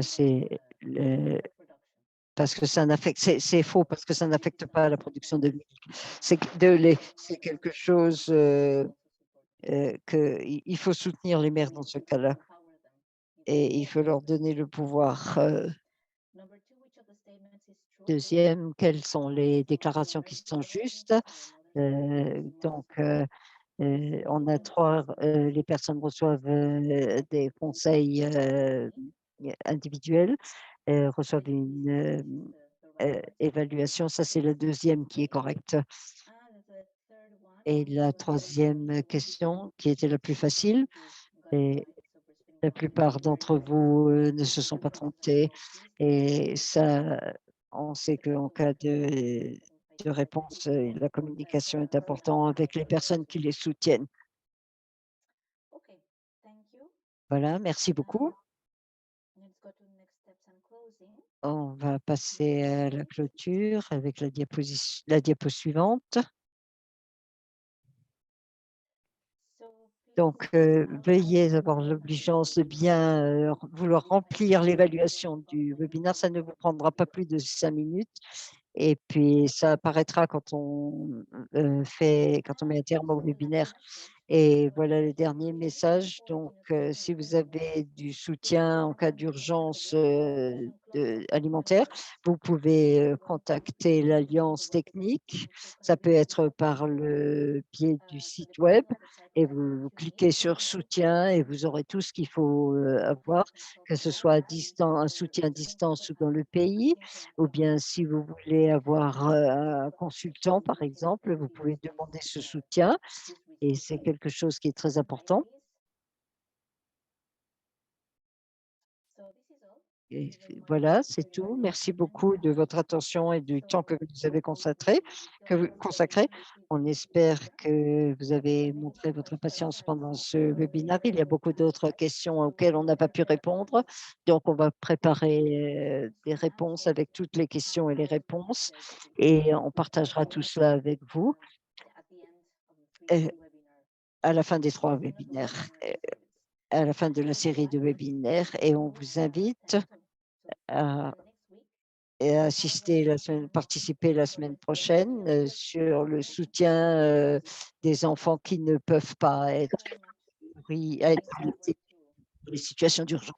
c'est le parce que ça n'affecte c'est faux parce que ça n'affecte pas la production de milk. De lait. C'est quelque chose, qu'il faut soutenir les mères dans ce cas-là et il faut leur donner le pouvoir. 2e, quelles sont les déclarations qui sont justes? Donc, on a 3, les personnes reçoivent, des conseils, individuels, reçoivent une, évaluation. Ça, c'est le 2e qui est correct. Et la 3e question, qui était la plus facile, et la plupart d'entre vous, ne se sont pas trompés et ça, on sait qu'en cas de réponse, la communication est importante avec les personnes qui les soutiennent. Voilà, merci beaucoup. On va passer à la clôture avec la diapo suivante. Donc, veuillez avoir l'obligeance de bien, vouloir remplir l'évaluation du webinaire. Ça ne vous prendra pas plus de 5 minutes et puis ça apparaîtra quand on, quand on met un terme au webinaire. Et voilà le dernier message. Donc, si vous avez du soutien en cas d'urgence, alimentaire, vous pouvez, contacter l'Alliance technique. Ça peut être par le biais du site web et vous cliquez sur soutien et vous aurez tout ce qu'il faut, avoir, que ce soit à distance, un soutien à distance ou dans le pays, ou bien si vous voulez avoir, un consultant, par exemple, vous pouvez demander ce soutien et c'est quelque chose qui est très important. Et voilà, c'est tout. Merci beaucoup de votre attention et du temps que vous nous avez consacré. On espère que vous avez montré votre patience pendant ce webinaire. Il y a beaucoup d'autres questions auxquelles on n'a pas pu répondre. Donc, on va préparer, des réponses avec toutes les questions et les réponses et on partagera tout cela avec vous, à la fin des 3 webinaires. À la fin de la série de webinaires et on vous invite à participer la semaine prochaine, sur le soutien, des enfants qui ne peuvent pas être allaités pour les situations d'urgence.